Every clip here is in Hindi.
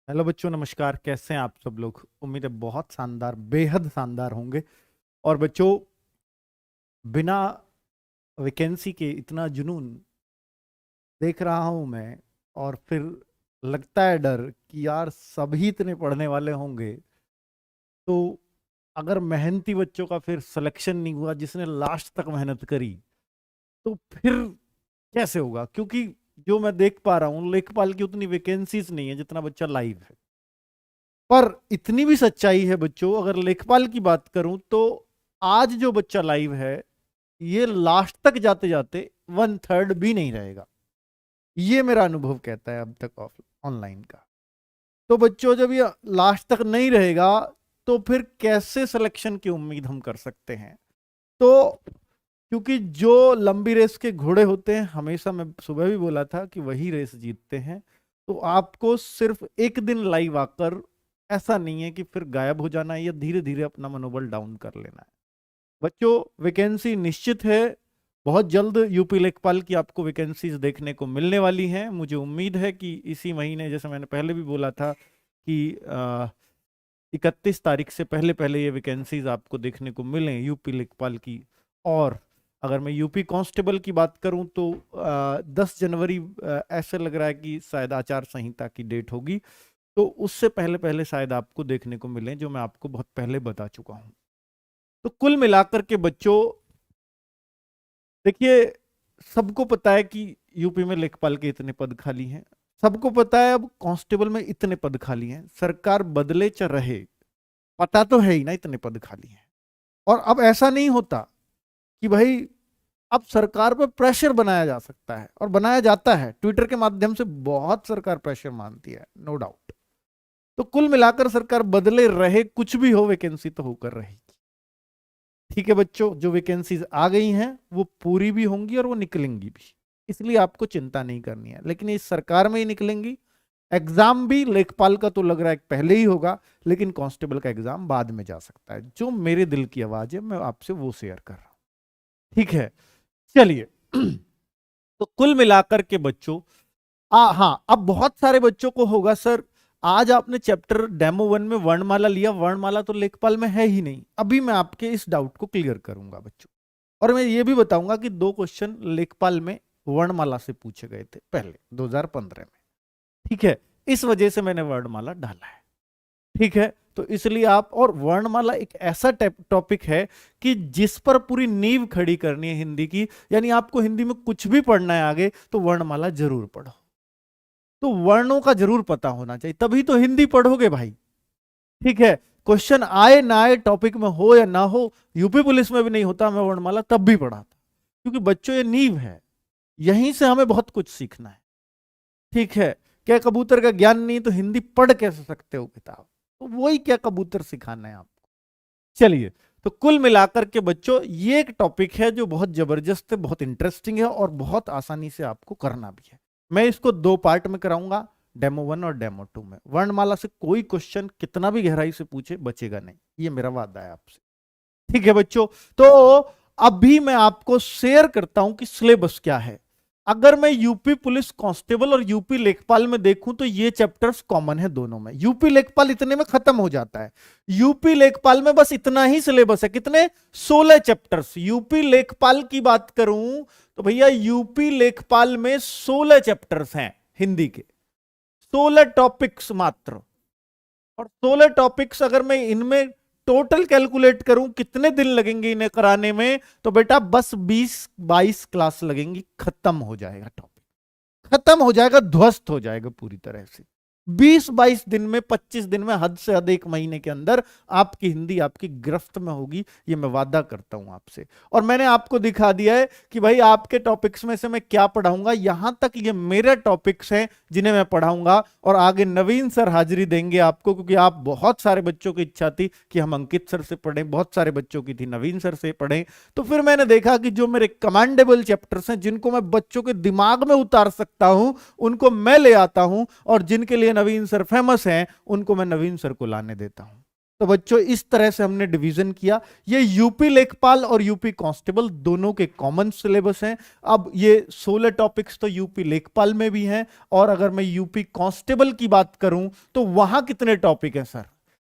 हेलो बच्चों, नमस्कार। कैसे हैं आप सब लोग? उम्मीद है बहुत शानदार, बेहद शानदार होंगे। और बच्चों, बिना वैकेंसी के इतना जुनून देख रहा हूं मैं, और फिर लगता है डर कि यार सभी इतने पढ़ने वाले होंगे तो अगर मेहनती बच्चों का फिर सिलेक्शन नहीं हुआ, जिसने लास्ट तक मेहनत करी, तो फिर कैसे होगा? क्योंकि जो मैं देख पा रहा हूँ, लेखपाल की उतनी वैकेंसीज नहीं है जितना बच्चा लाइव है। पर इतनी भी सच्चाई है बच्चों, अगर लेखपाल की बात करूं तो आज जो बच्चा लाइव है, ये लास्ट तक जाते जाते 1/3 भी नहीं रहेगा। ये मेरा अनुभव कहता है अब तक ऑफ ऑनलाइन का। तो बच्चों, जब ये लास्ट तक नहीं रहेगा तो फिर कैसे सिलेक्शन की उम्मीद हम कर सकते हैं? तो क्योंकि जो लंबी रेस के घोड़े होते हैं, हमेशा मैं सुबह भी बोला था कि वही रेस जीतते हैं। तो आपको सिर्फ एक दिन लाइव आकर ऐसा नहीं है कि फिर गायब हो जाना है या धीरे धीरे अपना मनोबल डाउन कर लेना है। बच्चों, वैकेंसी निश्चित है। बहुत जल्द यूपी लेखपाल की आपको वैकेंसीज देखने को मिलने वाली हैं। मुझे उम्मीद है कि इसी महीने, जैसे मैंने पहले भी बोला था कि 31 तारीख से पहले पहले ये वैकेंसीज आपको देखने को मिलें यूपी लेखपाल की। और अगर मैं यूपी कांस्टेबल की बात करूं तो 10 जनवरी ऐसे लग रहा है कि शायद आचार संहिता की डेट होगी, तो उससे पहले पहले शायद आपको देखने को मिले, जो मैं आपको बहुत पहले बता चुका हूं। तो कुल मिलाकर के बच्चों, देखिए, सबको पता है कि यूपी में लेखपाल के इतने पद खाली हैं। सबको पता है अब कांस्टेबल में इतने पद खाली हैं। सरकार बदले च रहे, पता तो है ही ना इतने पद खाली हैं। और अब ऐसा नहीं होता कि भाई, अब सरकार पर प्रेशर बनाया जा सकता है, और बनाया जाता है। ट्विटर के माध्यम से बहुत सरकार प्रेशर मानती है, नो डाउट। तो कुल मिलाकर सरकार बदले रहे, कुछ भी हो, वैकेंसी तो होकर रहेगी। ठीक है बच्चों, जो वैकेंसीज आ गई हैं वो पूरी भी होंगी और वो निकलेंगी भी, इसलिए आपको चिंता नहीं करनी है। लेकिन इस सरकार में ही निकलेंगी। एग्जाम भी लेखपाल का तो लग रहा है कि पहले ही होगा, लेकिन कांस्टेबल का एग्जाम बाद में जा सकता है। जो मेरे दिल की आवाज है, मैं आपसे वो शेयर कर रहा हूं। ठीक है, चलिए। तो कुल मिलाकर के बच्चों, हाँ, अब बहुत सारे बच्चों को होगा, सर आज आपने चैप्टर डेमो 1 में वर्णमाला लिया, वर्णमाला तो लेखपाल में है ही नहीं। अभी मैं आपके इस डाउट को क्लियर करूंगा बच्चों, और मैं ये भी बताऊंगा कि 2 क्वेश्चन लेखपाल में वर्णमाला से पूछे गए थे पहले 2015 में। ठीक है, इस वजह से मैंने वर्णमाला डाला है। ठीक है, तो इसलिए आप, और वर्णमाला एक ऐसा टॉपिक है कि जिस पर पूरी नींव खड़ी करनी है हिंदी की। यानी आपको हिंदी में कुछ भी पढ़ना है आगे, तो वर्णमाला जरूर पढ़ो। तो वर्णों का जरूर पता होना चाहिए, तभी तो हिंदी पढ़ोगे भाई। ठीक है, क्वेश्चन आए ना आए, टॉपिक में हो या ना हो, यूपी पुलिस में भी नहीं होता, मैं वर्णमाला तब भी पढ़ाता, क्योंकि बच्चों ये नींव है। यहीं से हमें बहुत कुछ सीखना है। ठीक है, क्या कबूतर का ज्ञान नहीं तो हिंदी पढ़ कैसे सकते हो किताब? तो वही क्या कबूतर सिखाना है आपको। चलिए, तो कुल मिलाकर के बच्चों, ये एक टॉपिक है जो बहुत जबरदस्त है, बहुत इंटरेस्टिंग है, और बहुत आसानी से आपको करना भी है। मैं इसको 2 पार्ट में कराऊंगा, डेमो 1 और डेमो 2 में। वर्णमाला से कोई क्वेश्चन कितना भी गहराई से पूछे बचेगा नहीं, ये मेरा वादा है आपसे। ठीक है बच्चों, तो अभी मैं आपको शेयर करता हूं कि सिलेबस क्या है। अगर मैं यूपी पुलिस कांस्टेबल और यूपी लेखपाल में देखूं तो ये चैप्टर्स कॉमन है दोनों में। यूपी लेखपाल इतने में खत्म हो जाता है। यूपी लेखपाल में बस इतना ही सिलेबस है। कितने? 16 चैप्टर्स। यूपी लेखपाल की बात करूं तो भैया, यूपी लेखपाल में 16 चैप्टर्स हैं हिंदी के, 16 टॉपिक्स मात्र। और 16 टॉपिक्स अगर मैं इनमें टोटल कैलकुलेट करूं कितने दिन लगेंगे इन्हें कराने में, तो बेटा बस 20-22 क्लास लगेंगी, खत्म हो जाएगा टॉपिक, खत्म हो जाएगा, ध्वस्त हो जाएगा पूरी तरह से। 20-22 दिन में, 25 दिन में, हद से हद 1 महीने के अंदर आपकी हिंदी आपकी गिरफ्त में होगी, ये मैं वादा करता हूं आपसे। और मैंने आपको दिखा दिया है कि भाई आपके टॉपिक्स में से मैं क्या पढ़ाऊंगा। यहां तक ये मेरे टॉपिक्स हैं जिन्हें मैं पढ़ाऊंगा, और आगे नवीन सर हाजिरी देंगे आपको, क्योंकि आप बहुत सारे बच्चों की इच्छा थी कि हम अंकित सर से पढ़ें, बहुत सारे बच्चों की थी नवीन सर से पढ़ें। तो फिर मैंने देखा कि जो मेरे कमांडेबल चैप्टर्स हैं, जिनको मैं बच्चों के दिमाग में उतार सकता हूं, उनको मैं ले आता हूं, और जिनके लिए नवीन सर फेमस हैं, उनको मैं नवीन सर को लाने देता हूं। तो बच्चों इस तरह से हमने डिवीजन किया। ये यूपी लेखपाल और यूपी कांस्टेबल दोनों के कॉमन सिलेबस हैं। अब ये 16 टॉपिक्स तो यूपी लेखपाल में भी हैं, और अगर मैं यूपी कांस्टेबल की बात करूं तो वहां कितने टॉपिक हैं सर?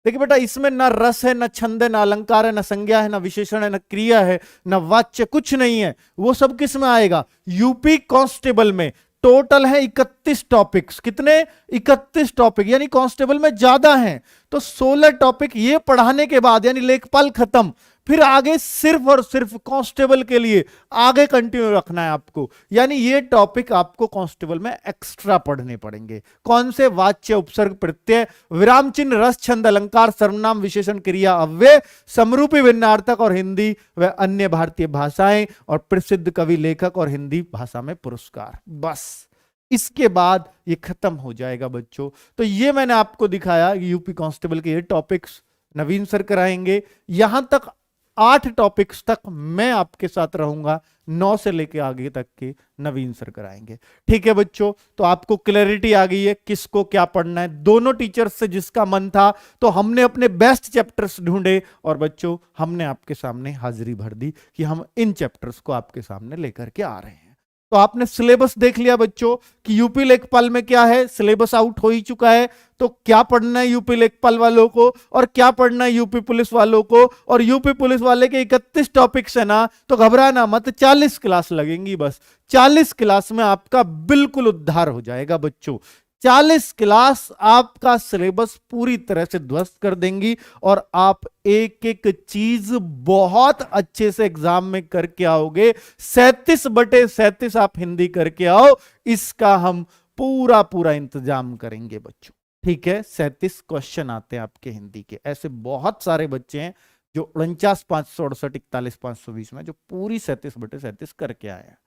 देखिए बेटा, इसमें ना रस है, ना छंद है, ना अलंकार है, ना संज्ञा है, ना विशेषण है, ना क्रिया है, ना वाच्य, कुछ नहीं है। वो सब किस में आएगा? यूपी कांस्टेबल में। टोटल है 31 टॉपिक्स। कितने? 31 टॉपिक, यानी कांस्टेबल में ज्यादा हैं। तो 16 टॉपिक ये पढ़ाने के बाद यानी लेखपाल खत्म, फिर आगे सिर्फ और सिर्फ कांस्टेबल के लिए आगे कंटिन्यू रखना है आपको। यानी ये टॉपिक आपको कांस्टेबल में एक्स्ट्रा पढ़ने पड़ेंगे। कौन से? वाच्य, उपसर्ग, प्रत्यय, विराम चिन्ह, रस, छंद, अलंकार, सर्वनाम, विशेषण, क्रिया, अव्यय, समरूपी, भिन्नार्थक और हिंदी व अन्य भारतीय भाषाएं, और प्रसिद्ध कवि, लेखक और हिंदी भाषा में पुरस्कार। बस इसके बाद ये खत्म हो जाएगा बच्चों। तो ये मैंने आपको दिखाया यूपी कांस्टेबल के ये टॉपिक्स नवीन सर कराएंगे। यहां तक 8 टॉपिक्स तक मैं आपके साथ रहूंगा, 9 से लेके आगे तक के नवीन सर कराएंगे। ठीक है बच्चों, तो आपको क्लैरिटी आ गई है किसको क्या पढ़ना है। दोनों टीचर्स से जिसका मन था, तो हमने अपने बेस्ट चैप्टर्स ढूंढे, और बच्चों हमने आपके सामने हाजिरी भर दी कि हम इन चैप्टर्स को आपके सामने लेकर के आ रहे हैं। तो आपने सिलेबस देख लिया बच्चों कि यूपी लेखपाल में क्या है, सिलेबस आउट हो ही चुका है। तो क्या पढ़ना है यूपी लेखपाल वालों को, और क्या पढ़ना है यूपी पुलिस वालों को। और यूपी पुलिस वाले के 31 टॉपिक्स है ना, तो घबराना मत, 40 क्लास लगेंगी बस। 40 क्लास में आपका बिल्कुल उद्धार हो जाएगा बच्चों। 40 क्लास आपका सिलेबस पूरी तरह से ध्वस्त कर देंगी, और आप एक एक चीज बहुत अच्छे से एग्जाम में करके आओगे। 37/37 आप हिंदी करके आओ, इसका हम पूरा पूरा इंतजाम करेंगे बच्चों। ठीक है, 37 क्वेश्चन आते हैं आपके हिंदी के। ऐसे बहुत सारे बच्चे हैं जो 49,568, 41,520 में जो पूरी 37/37 करके आए हैं।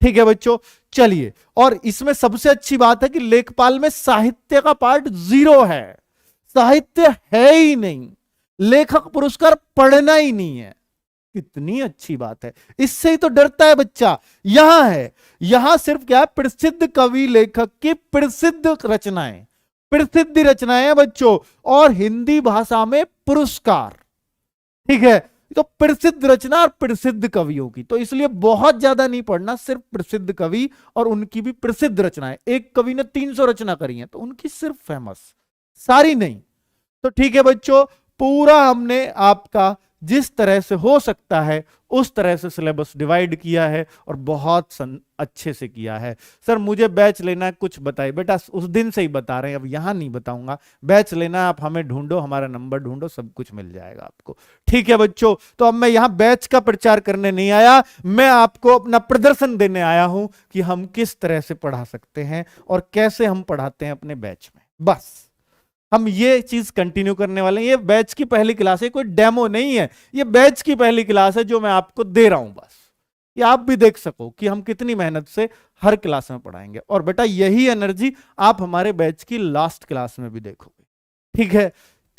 ठीक है बच्चों, चलिए। और इसमें सबसे अच्छी बात है कि लेखपाल में साहित्य का पार्ट 0 है। साहित्य है ही नहीं, लेखक पुरस्कार पढ़ना ही नहीं है। कितनी अच्छी बात है, इससे ही तो डरता है बच्चा। यहां है, यहां सिर्फ क्या है, प्रसिद्ध कवि लेखक की प्रसिद्ध रचनाएं, प्रसिद्ध रचनाएं हैं बच्चों, और हिंदी भाषा में पुरस्कार। ठीक है, तो प्रसिद्ध रचना और प्रसिद्ध कवियों की, तो इसलिए बहुत ज्यादा नहीं पढ़ना, सिर्फ प्रसिद्ध कवि और उनकी भी प्रसिद्ध रचनाएं। एक कवि ने 300 रचना करी है, तो उनकी सिर्फ फेमस, सारी नहीं। तो ठीक है बच्चों, पूरा हमने आपका जिस तरह से हो सकता है उस तरह से सिलेबस डिवाइड किया है, और बहुत अच्छे से किया है। सर मुझे बैच लेना है, कुछ बताइए। बेटा उस दिन से ही बता रहे हैं, अब यहां नहीं बताऊंगा। बैच लेना है, आप हमें ढूंढो, हमारा नंबर ढूंढो, सब कुछ मिल जाएगा आपको। ठीक है बच्चों, तो अब मैं यहां बैच का प्रचार करने नहीं आया, मैं आपको अपना प्रदर्शन देने आया हूं कि हम किस तरह से पढ़ा सकते हैं और कैसे हम पढ़ाते हैं अपने बैच में। बस हम ये चीज कंटिन्यू करने वाले हैं। ये बैच की पहली क्लास है, कोई डेमो नहीं है, ये बैच की पहली क्लास है जो मैं आपको दे रहा हूं। बस ये आप भी देख सको कि हम कितनी मेहनत से हर क्लास में पढ़ाएंगे। और बेटा यही एनर्जी आप हमारे बैच की लास्ट क्लास में भी देखोगे। ठीक है,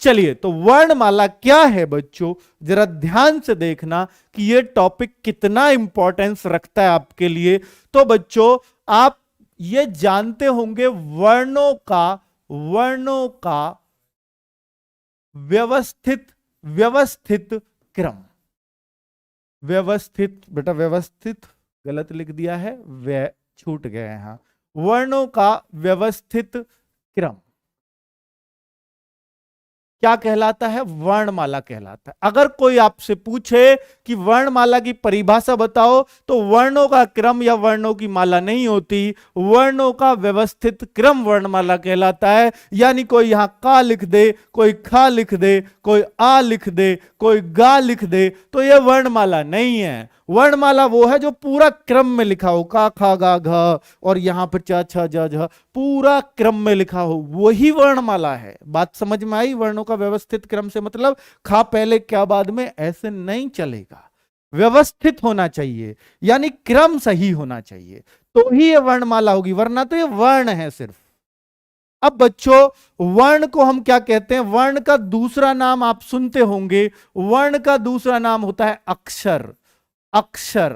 चलिए। तो वर्णमाला क्या है बच्चों, जरा ध्यान से देखना कि ये टॉपिक कितना इंपॉर्टेंस रखता है आपके लिए। तो बच्चों आप ये जानते होंगे वर्णों का व्यवस्थित क्रम। व्यवस्थित, बेटा व्यवस्थित गलत लिख दिया है, वे छूट गए हैं। हाँ, वर्णों का व्यवस्थित क्रम क्या कहलाता है? वर्णमाला कहलाता है। अगर कोई आपसे पूछे कि वर्णमाला की परिभाषा बताओ, तो वर्णों का क्रम या वर्णों की माला नहीं होती, वर्णों का व्यवस्थित क्रम वर्णमाला कहलाता है। यानी कोई यहां का लिख दे, कोई खा लिख दे, कोई आ लिख दे, कोई गा लिख दे, तो यह वर्णमाला नहीं है। वर्णमाला वो है जो पूरा क्रम में लिखा हो, का खा गा घ, और यहां पर च छ ज झ, पूरा क्रम में लिखा हो, वही वर्णमाला है। बात समझ में आई? वर्णों का व्यवस्थित क्रम से मतलब खा पहले क्या बाद में, ऐसे नहीं चलेगा। व्यवस्थित होना चाहिए, यानी क्रम सही होना चाहिए, तो ही ये वर्णमाला होगी, वरना तो ये वर्ण है सिर्फ। अब बच्चों वर्ण को हम क्या कहते हैं? वर्ण का दूसरा नाम आप सुनते होंगे, वर्ण का दूसरा नाम होता है अक्षर। अक्षर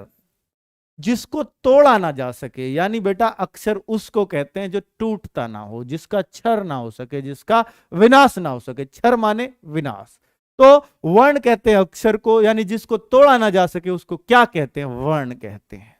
जिसको तोड़ा ना जा सके, यानी बेटा अक्षर उसको कहते हैं जो टूटता ना हो, जिसका क्षर ना हो सके, जिसका विनाश ना हो सके। क्षर माने विनाश, तो वर्ण कहते हैं अक्षर को, यानी जिसको तोड़ा ना जा सके उसको क्या कहते हैं? वर्ण कहते हैं।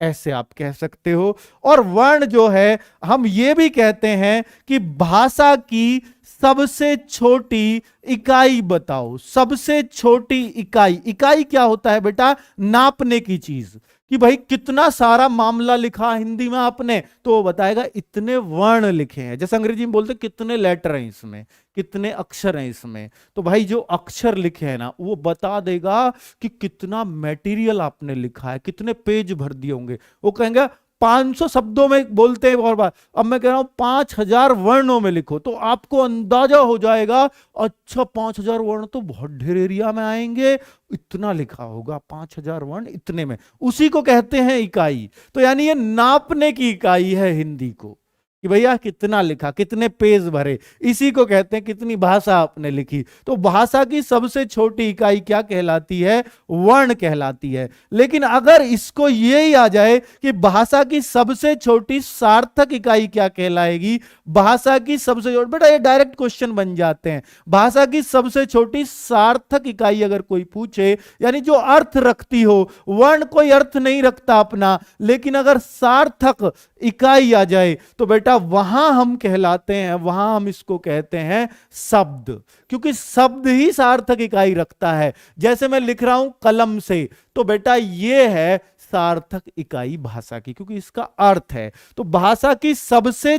ऐसे आप कह सकते हो। और वर्ण जो है, हम ये भी कहते हैं कि भाषा की सबसे छोटी इकाई बताओ। सबसे छोटी इकाई, इकाई क्या होता है बेटा? नापने की चीज, कि भाई कितना सारा मामला लिखा हिंदी में आपने, तो वो बताएगा इतने वर्ण लिखे हैं। जैसे अंग्रेजी में बोलते कितने लेटर हैं इसमें, कितने अक्षर हैं इसमें, तो भाई जो अक्षर लिखे हैं ना वो बता देगा कि कितना मटेरियल आपने लिखा है, कितने पेज भर दिए होंगे। वो कहेंगे 500 शब्दों में बोलते हैं और बात, अब मैं कह रहा हूं 5000 वर्णों में लिखो, तो आपको अंदाजा हो जाएगा, अच्छा 5000 वर्ण तो बहुत ढेर एरिया में आएंगे, इतना लिखा होगा 5000 वर्ण इतने में। उसी को कहते हैं इकाई। तो यानी ये नापने की इकाई है हिंदी को, कि भैया कितना लिखा, कितने पेज भरे, इसी को कहते हैं कितनी भाषा आपने लिखी। तो भाषा की सबसे छोटी इकाई क्या कहलाती है? वर्ण कहलाती है। लेकिन अगर इसको ये ही आ जाए कि भाषा की सबसे छोटी सार्थक इकाई क्या कहलाएगी? भाषा की सबसे छोटी, बेटा ये डायरेक्ट क्वेश्चन बन जाते हैं। भाषा की सबसे छोटी सार्थक इकाई अगर कोई पूछे, यानी जो अर्थ रखती हो, वर्ण कोई अर्थ नहीं रखता अपना, लेकिन अगर सार्थक इकाई आ जाए तो बेटा वहां हम कहलाते हैं, वहां हम इसको कहते हैं शब्द, क्योंकि शब्द ही सार्थक इकाई रखता है। जैसे मैं लिख रहा हूं कलम से, तो बेटा ये है सार्थक इकाई भाषा की, क्योंकि इसका अर्थ है। तो भाषा की सबसे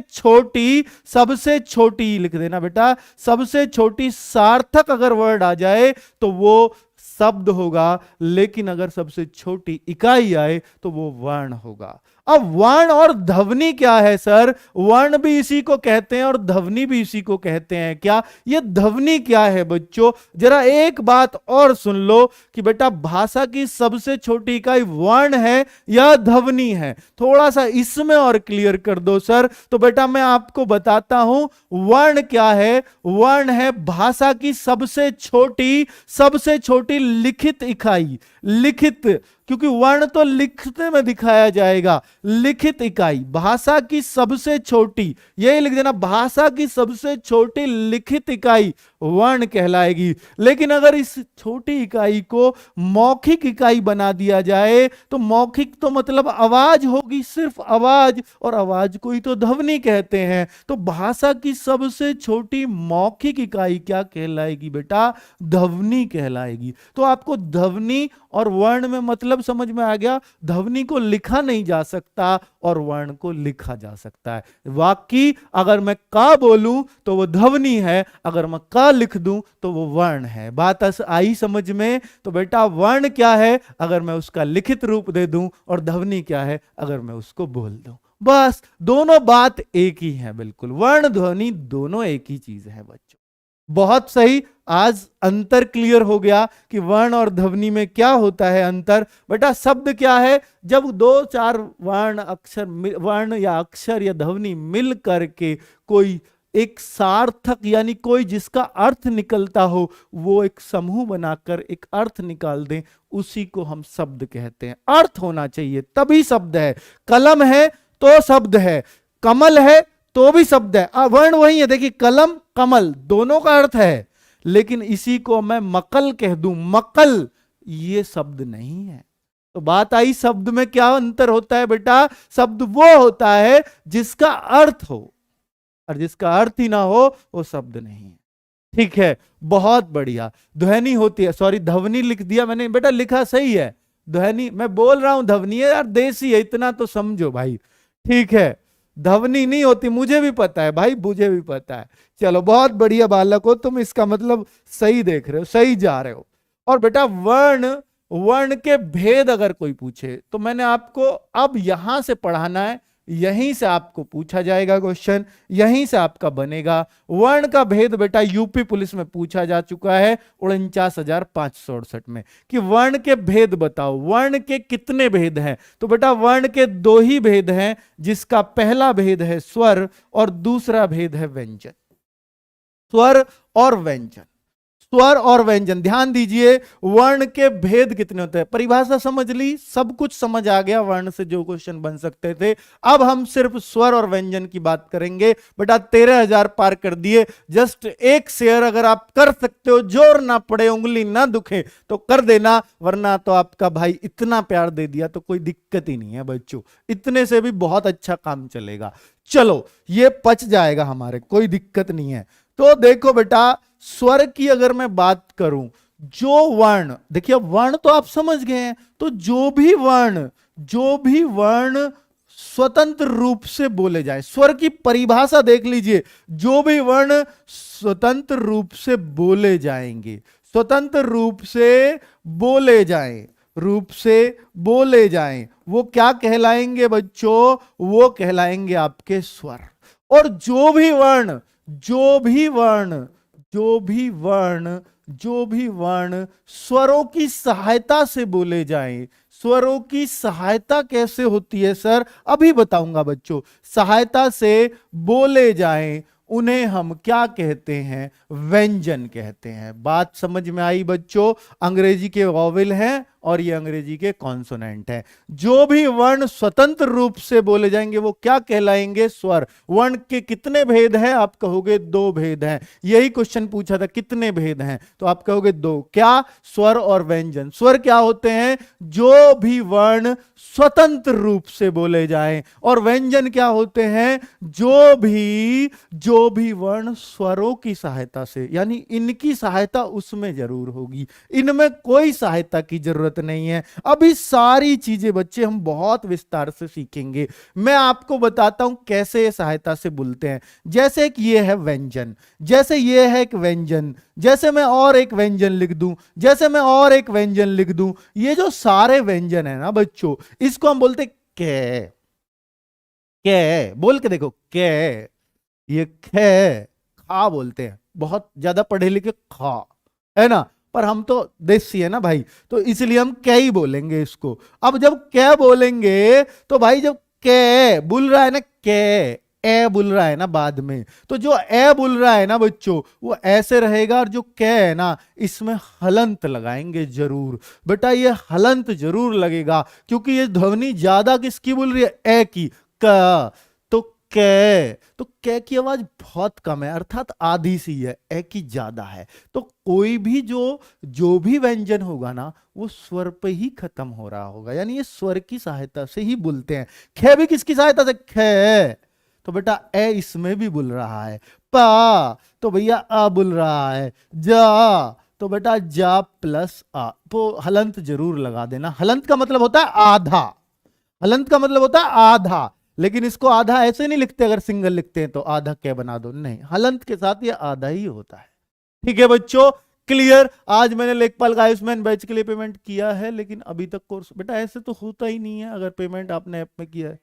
छोटी लिख देना बेटा, सबसे छोटी सार्थक अगर वर्ड आ जाए तो वो शब्द होगा, लेकिन अगर सबसे छोटी इकाई आए तो वो वर्ण होगा। अब वर्ण और ध्वनि क्या है सर? वर्ण भी इसी को कहते हैं और ध्वनि भी इसी को कहते हैं। क्या ये ध्वनि क्या है बच्चों? जरा एक बात और सुन लो कि बेटा भाषा की सबसे छोटी इकाई वर्ण है या ध्वनि है? थोड़ा सा इसमें और क्लियर कर दो सर। तो बेटा मैं आपको बताता हूं वर्ण क्या है। वर्ण है भाषा की सबसे छोटी लिखित इकाई। लिखित, क्योंकि वर्ण तो लिखते में दिखाया जाएगा, लिखित इकाई भाषा की सबसे छोटी, यही लिख देना, भाषा की सबसे छोटी लिखित इकाई वर्ण कहलाएगी। लेकिन अगर इस छोटी इकाई को मौखिक इकाई बना दिया जाए तो मौखिक तो मतलब आवाज होगी, सिर्फ आवाज, और आवाज को ही तो ध्वनि कहते हैं। तो भाषा की सबसे छोटी मौखिक इकाई क्या कहलाएगी बेटा? ध्वनि कहलाएगी। तो आपको ध्वनि और वर्ण में मतलब समझ में आ गया। ध्वनि को लिखा नहीं जा सकता और वर्ण को लिखा जा सकता है। वाक्य अगर मैं का बोलूं तो वो ध्वनि है, अगर मैं का लिख दूं तो वो वर्ण है। बात आई समझ में? तो बेटा वर्ण क्या है अगर मैं उसका लिखित रूप दे दूं, और ध्वनि क्या है अगर मैं उसको बोल दूं। बस दोनों बात एक ही है, बिल्कुल वर्ण ध्वनि दोनों एक ही चीज है बच्चों। बहुत सही, आज अंतर क्लियर हो गया कि वर्ण और ध्वनि में क्या होता है अंतर। बेटा शब्द क्या है? जब दो चार वर्ण या अक्षर या ध्वनि मिल करके कोई एक सार्थक, यानी कोई जिसका अर्थ निकलता हो, वो एक समूह बनाकर एक अर्थ निकाल दें, उसी को हम शब्द कहते हैं। अर्थ होना चाहिए तभी शब्द है। कलम है तो शब्द है, कमल है तो भी शब्द है। वर्ण वही है, देखिए कलम कमल दोनों का अर्थ है, लेकिन इसी को मैं मकल कह दूं, मकल, ये शब्द नहीं है। तो बात आई शब्द में क्या अंतर होता है बेटा? शब्द वो होता है जिसका अर्थ हो, और जिसका अर्थ ही ना हो वो शब्द नहीं है। ठीक है, बहुत बढ़िया। ध्वनि होती है, सॉरी ध्वनि लिख दिया मैंने, बेटा लिखा सही है ध्वनि, मैं बोल रहा हूं ध्वनि है यार, देसी है, इतना तो समझो भाई। ठीक है, ध्वनि नहीं होती, मुझे भी पता है भाई, मुझे भी पता है। चलो बहुत बढ़िया बालक हो तुम, इसका मतलब सही देख रहे हो, सही जा रहे हो। और बेटा वर्ण के भेद अगर कोई पूछे तो मैंने आपको अब यहां से पढ़ाना है, यहीं से आपको पूछा जाएगा क्वेश्चन, यहीं से आपका बनेगा। वर्ण का भेद बेटा यूपी पुलिस में पूछा जा चुका है 49,568 में, कि वर्ण के भेद बताओ। वर्ण के कितने भेद हैं? तो बेटा वर्ण के दो ही भेद हैं, जिसका पहला भेद है स्वर और दूसरा भेद है व्यंजन। स्वर और व्यंजन। स्वर और व्यंजन। ध्यान दीजिए, वर्ण के भेद कितने होते हैं, परिभाषा समझ ली, सब कुछ समझ आ गया, वर्ण से जो क्वेश्चन बन सकते थे। अब हम सिर्फ स्वर और व्यंजन की बात करेंगे। बेटा 13,000 पार कर दिए। जस्ट एक शेयर अगर आप कर सकते हो, जोर ना पड़े, उंगली ना दुखे तो कर देना, वरना तो आपका भाई इतना प्यार दे दिया तो कोई दिक्कत ही नहीं है बच्चों, इतने से भी बहुत अच्छा काम चलेगा। चलो ये पच जाएगा हमारे, कोई दिक्कत नहीं है। तो देखो बेटा, स्वर की अगर मैं बात करूं, जो वर्ण, देखिए वर्ण तो आप समझ गए हैं, तो जो भी वर्ण स्वतंत्र रूप से बोले जाए, स्वर की परिभाषा देख लीजिए, जो भी वर्ण स्वतंत्र रूप से बोले जाएंगे, स्वतंत्र रूप से बोले जाएं, वो क्या कहलाएंगे बच्चों, वो कहलाएंगे आपके स्वर। और जो भी वर्ण स्वरों की सहायता से बोले जाएं, स्वरों की सहायता कैसे होती है सर, अभी बताऊंगा बच्चों, सहायता से बोले जाएं, उन्हें हम क्या कहते हैं, व्यंजन कहते हैं। बात समझ में आई बच्चों, अंग्रेजी के वॉवेल हैं और ये अंग्रेजी के कॉन्सोनेंट हैं। जो भी वर्ण स्वतंत्र रूप से बोले जाएंगे वो क्या कहलाएंगे, स्वर। वर्ण के कितने भेद हैं, आप कहोगे 2 भेद हैं। यही क्वेश्चन पूछा था, कितने भेद हैं, तो आप कहोगे 2। क्या, स्वर और व्यंजन। स्वर क्या होते हैं, जो भी वर्ण स्वतंत्र रूप से बोले जाएं, और व्यंजन क्या होते हैं, जो भी वर्ण स्वरों की सहायता से, यानी इनकी सहायता उसमें जरूर होगी, इनमें कोई सहायता की जरूरत नहीं है। अभी सारी चीजें बच्चे हम बहुत विस्तार से सीखेंगे। मैं आपको बताता हूं कैसे ये सहायता से बोलते हैं। जैसे कि ये है व्यंजन, जैसे ये है एक व्यंजन, जैसे मैं और एक व्यंजन लिख दूं, जैसे मैं और एक व्यंजन लिख दूं, ये जो सारे व्यंजन है ना बच्चों, इसको हम बोलते कै। कै बोल के देखो, कै, ये खे, खा बोलते हैं, बहुत ज्यादा पढ़े लिखे खा, है ना, पर हम तो देसी है ना भाई, तो इसलिए हम कै ही बोलेंगे इसको। अब जब कै बोलेंगे तो भाई, जब कै बोल रहा है ना, कै, ए बोल रहा है ना बाद में, तो जो ए बोल रहा है ना बच्चों, वो ऐसे रहेगा, और जो कै है ना, इसमें हलंत लगाएंगे जरूर। बेटा ये हलंत जरूर लगेगा, क्योंकि ये ध्वनि ज्यादा किसकी बोल रही है, ए की, क। कै, तो कै की आवाज बहुत कम है, अर्थात आधी सी है, ए की ज्यादा है। तो कोई भी जो भी व्यंजन होगा ना, वो स्वर पे ही खत्म हो रहा होगा, यानी ये स्वर की सहायता से ही बोलते हैं। खे भी किसकी सहायता से, खे, तो बेटा ए इसमें भी बोल रहा है। पा, तो भैया आ बोल रहा है। जा, तो बेटा जा प्लस आ, तो हलंत जरूर लगा देना। हलंत का मतलब होता है आधा, हलंत का मतलब होता है आधा, लेकिन इसको आधा ऐसे नहीं लिखते, अगर सिंगल लिखते हैं तो आधा क्या बना दो, नहीं, हलंत के साथ ये आधा ही होता है। ठीक है बच्चों, क्लियर। आज मैंने लेखपाल का आयुष्मान बैच के लिए पेमेंट किया है, लेकिन अभी तक कोर्स, बेटा ऐसे तो होता ही नहीं है अगर पेमेंट आपने ऐप में किया है।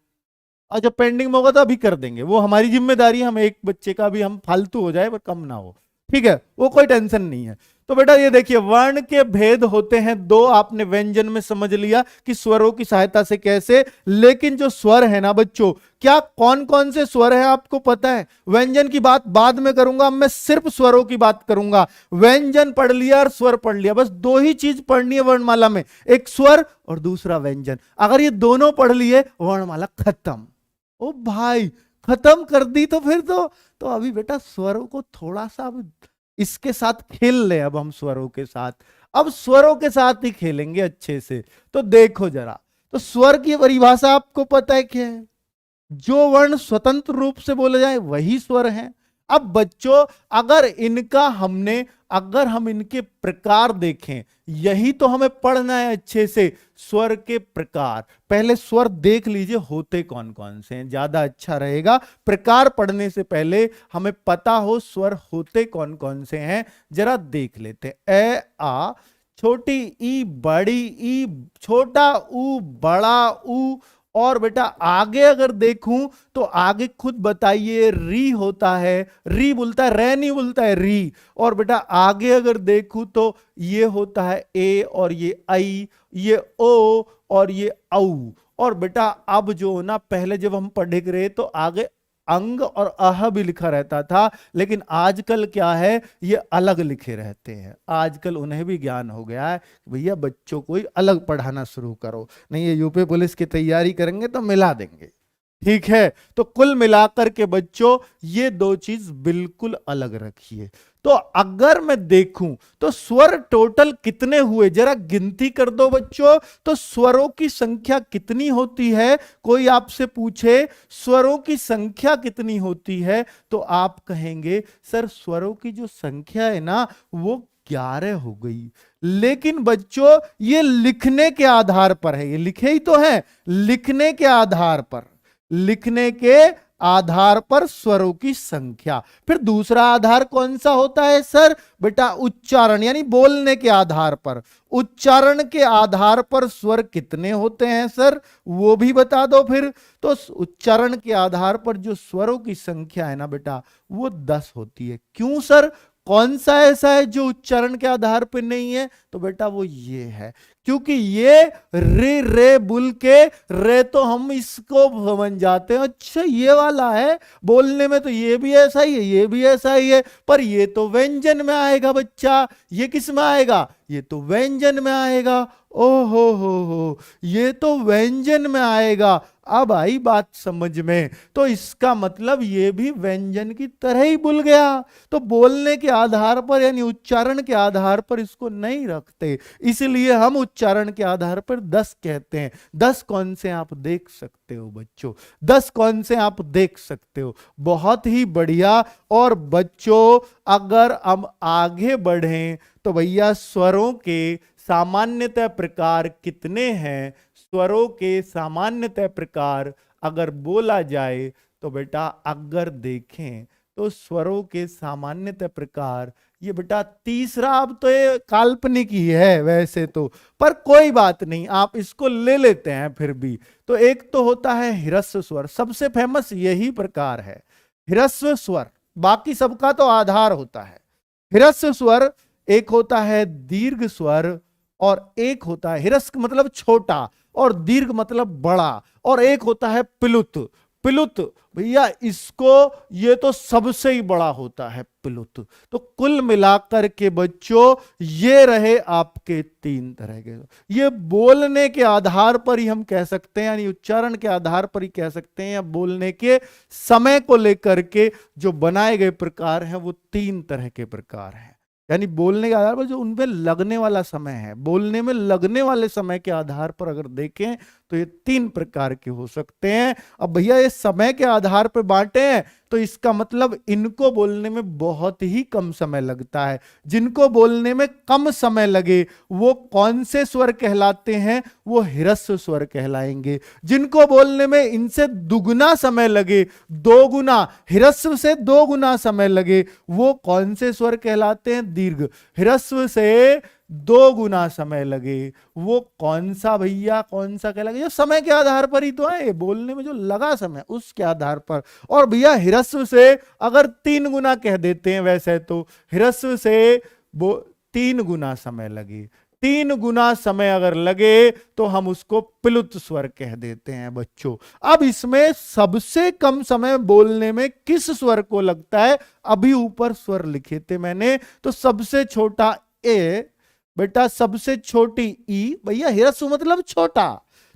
और जब पेंडिंग में होगा तो अभी कर देंगे, वो हमारी जिम्मेदारी है, हम एक बच्चे का भी हम फालतू हो जाए पर कम ना हो, ठीक है, वो कोई टेंशन नहीं है। तो बेटा ये देखिए, वर्ण के भेद होते हैं 2, आपने व्यंजन में समझ लिया कि स्वरों की सहायता से कैसे, लेकिन जो स्वर है ना बच्चों, क्या कौन कौन से स्वर हैं आपको पता है। व्यंजन की बात बाद में करूंगा, मैं सिर्फ स्वरों की बात करूंगा। व्यंजन पढ़ लिया और स्वर पढ़ लिया, बस 2 ही चीज पढ़नी है वर्णमाला में, एक स्वर और दूसरा व्यंजन। अगर ये दोनों पढ़ लिए, वर्णमाला खत्म। ओ भाई, खत्म कर दी, तो फिर तो अभी बेटा स्वरों को थोड़ा सा अब इसके साथ खेल ले, अब हम स्वरों के साथ, अब स्वरों के साथ ही खेलेंगे अच्छे से। तो देखो जरा, तो स्वर की परिभाषा आपको पता है क्या है, जो वर्ण स्वतंत्र रूप से बोले जाए वही स्वर हैं। अब बच्चों, अगर हम इनके प्रकार देखें, यही तो हमें पढ़ना है अच्छे से, स्वर के प्रकार। पहले स्वर देख लीजिए होते कौन कौन से हैं, ज्यादा अच्छा रहेगा। प्रकार पढ़ने से पहले हमें पता हो स्वर होते कौन कौन से हैं, जरा देख लेते हैं। ए आ, छोटी ई, बड़ी ई, छोटा ऊ, बड़ा ऊ, और बेटा आगे अगर देखूं तो आगे खुद बताइए, री होता है, री बोलता है, रे नहीं बोलता है, री। और बेटा आगे अगर देखूं तो ये होता है ए, और ये आई, ये ओ, और ये औ। और बेटा अब जो ना, पहले जब हम पढ़े रहे तो आगे अंग और अह भी लिखा रहता था, लेकिन आजकल क्या है, ये अलग लिखे रहते हैं। आजकल उन्हें भी ज्ञान हो गया है कि भैया बच्चों को ही अलग पढ़ाना शुरू करो, नहीं ये यूपी पुलिस की तैयारी करेंगे तो मिला देंगे। ठीक है, तो कुल मिलाकर के बच्चों ये दो चीज बिल्कुल अलग रखिए। तो अगर मैं देखूं तो स्वर टोटल कितने हुए, जरा गिनती कर दो बच्चों। तो स्वरों की संख्या कितनी होती है, कोई आपसे पूछे स्वरों की संख्या कितनी होती है, तो आप कहेंगे सर स्वरों की जो संख्या है ना वो 11 हो गई। लेकिन बच्चों ये लिखने के आधार पर है, ये लिखे ही तो है, लिखने के आधार पर, लिखने के आधार पर स्वरों की संख्या। फिर दूसरा आधार कौन सा होता है सर, बेटा उच्चारण, यानी बोलने के आधार पर। उच्चारण के आधार पर स्वर कितने होते हैं सर, वो भी बता दो फिर। तो उच्चारण के आधार पर जो स्वरों की संख्या है ना बेटा वो 10 होती है। क्यों सर, कौन सा ऐसा है जो उच्चारण के आधार पर नहीं है, तो बेटा वो ये है, क्योंकि ये रे रे बुल के रे तो हम इसको समझ जाते हैं, अच्छा ये वाला है, बोलने में तो ये भी ऐसा ही है, ये भी ऐसा ही है, पर ये तो व्यंजन में आएगा बच्चा। ये किस में आएगा, ये तो व्यंजन में आएगा। ओहो हो, ये तो व्यंजन में आएगा। अब आई बात समझ में, तो इसका मतलब ये भी व्यंजन की तरह ही भूल गया। तो बोलने के आधार पर यानी उच्चारण के आधार पर इसको नहीं रखते, इसलिए हम उच्चारण के आधार पर 10 कहते हैं। 10 कौन से आप देख सकते हो बच्चों, 10 कौन से आप देख सकते हो, बहुत ही बढ़िया। और बच्चों अगर हम आगे बढ़ें तो भैया स्वरों के सामान्यतः प्रकार कितने हैं, स्वरों के सामान्यतः प्रकार अगर बोला जाए तो बेटा अगर देखें तो स्वरों के सामान्यतः प्रकार ये बेटा तीसरा, अब तो ये काल्पनिक ही है वैसे तो, पर कोई बात नहीं आप इसको ले लेते हैं फिर भी। तो एक तो होता है ह्रस्व स्वर, सबसे फेमस यही प्रकार है ह्रस्व स्वर, बाकी सबका तो आधार होता है ह्रस्व स्वर। एक होता है दीर्घ स्वर और एक होता है ह्रस्व मतलब छोटा और दीर्घ मतलब बड़ा, और एक होता है प्लुत। प्लुत भैया इसको ये तो सबसे ही बड़ा होता है प्लुत। तो कुल मिलाकर के बच्चों ये रहे आपके 3 तरह के। ये बोलने के आधार पर ही हम कह सकते हैं, यानी उच्चारण के आधार पर ही कह सकते हैं, या बोलने के समय को लेकर के जो बनाए गए प्रकार हैं वो 3 तरह के प्रकार हैं। यानी बोलने के आधार पर जो उनपे लगने वाला समय है, बोलने में लगने वाले समय के आधार पर अगर देखें तो ये 3 प्रकार के हो सकते हैं। अब भैया ये समय के आधार पर बांटे हैं तो इसका मतलब इनको बोलने में बहुत ही कम समय लगता है। जिनको बोलने में कम समय लगे वो कौन से स्वर कहलाते हैं, वो ह्रस्व स्वर कहलाएंगे। जिनको बोलने में इनसे दुगुना समय लगे, 2 गुना, ह्रस्व से 2 गुना समय लगे, वो कौन से स्वर कहलाते हैं, दीर्घ। ह्रस्व से 2 गुना समय लगे वो कौन सा भैया, कौन सा कहलाएगा, जो समय के आधार पर ही तो है, बोलने में जो लगा समय उसके आधार पर। और भैया ह्रस्व से अगर 3 गुना कह देते हैं, वैसे तो ह्रस्व से 3 गुना समय लगे, 3 गुना समय अगर लगे तो हम उसको प्लुत स्वर कह देते हैं बच्चों। अब इसमें सबसे कम समय बोलने में किस स्वर को लगता है, अभी ऊपर स्वर लिखे थे मैंने, तो सबसे छोटा ए बेटा, सबसे छोटी ई, भैया ह्रस्व मतलब छोटा,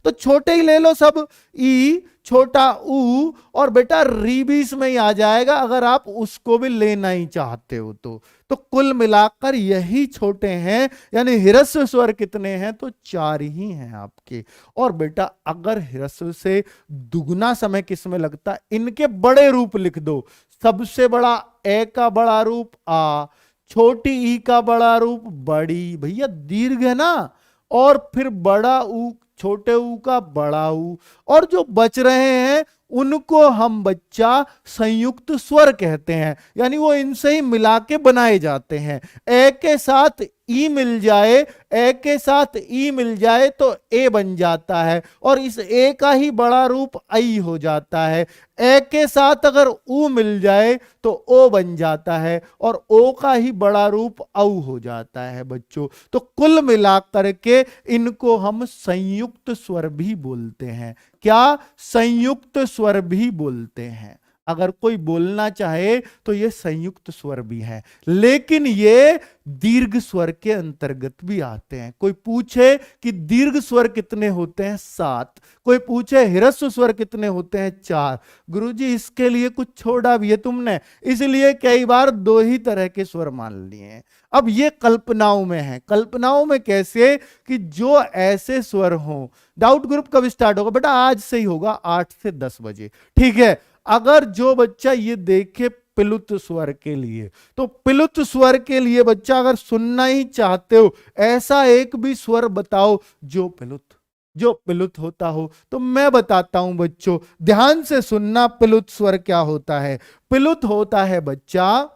तो छोटे ही ले लो सब, ई, छोटा ऊ, और बेटा री भी इसमें ही आ जाएगा अगर आप उसको भी लेना ही चाहते हो तो कुल मिलाकर यही छोटे हैं। यानी ह्रस्व स्वर कितने हैं, तो 4 ही हैं आपके। और बेटा अगर ह्रस्व से दुगुना समय किसमें लगता है, इनके बड़े रूप लिख दो। सबसे बड़ा ए का बड़ा रूप आ, छोटी ई का बड़ा रूप बड़ी, भैया दीर्घ है ना, और फिर बड़ा ऊ, छोटे ऊ का बड़ा ऊ, और जो बच रहे हैं उनको हम बच्चा संयुक्त स्वर कहते हैं। यानी वो इनसे ही मिला के बनाए जाते हैं। ए के साथ ई मिल जाए, ए के साथ ई मिल जाए तो ए बन जाता है, और इस ए का ही बड़ा रूप आई हो जाता है। ए के साथ अगर ऊ मिल जाए तो ओ बन जाता है, और ओ का ही बड़ा रूप औ हो जाता है बच्चों। तो कुल मिलाकर के इनको हम संयुक्त स्वर भी बोलते हैं। क्या, संयुक्त स्वर भी बोलते हैं। अगर कोई बोलना चाहे तो ये संयुक्त स्वर भी है, लेकिन ये दीर्घ स्वर के अंतर्गत भी आते हैं। कोई पूछे कि दीर्घ स्वर कितने होते हैं, 7। कोई पूछे ह्रस्व स्वर कितने होते हैं, 4। गुरुजी इसके लिए कुछ छोड़ा भी है तुमने, इसलिए कई बार 2 ही तरह के स्वर मान लिए हैं। अब ये कल्पनाओं में है। कल्पनाओं में कैसे? कि जो ऐसे स्वर हों। डाउट ग्रुप कब स्टार्ट होगा बेटा? आज से ही होगा, 8 से 10 बजे। ठीक है। अगर जो बच्चा ये देखे पिलुत स्वर के लिए, तो पिलुत स्वर के लिए बच्चा अगर सुनना ही चाहते हो, ऐसा एक भी स्वर बताओ जो पिलुत होता हो। तो मैं बताता हूं बच्चों, ध्यान से सुनना। पिलुत स्वर क्या होता है? पिलुत होता है बच्चा,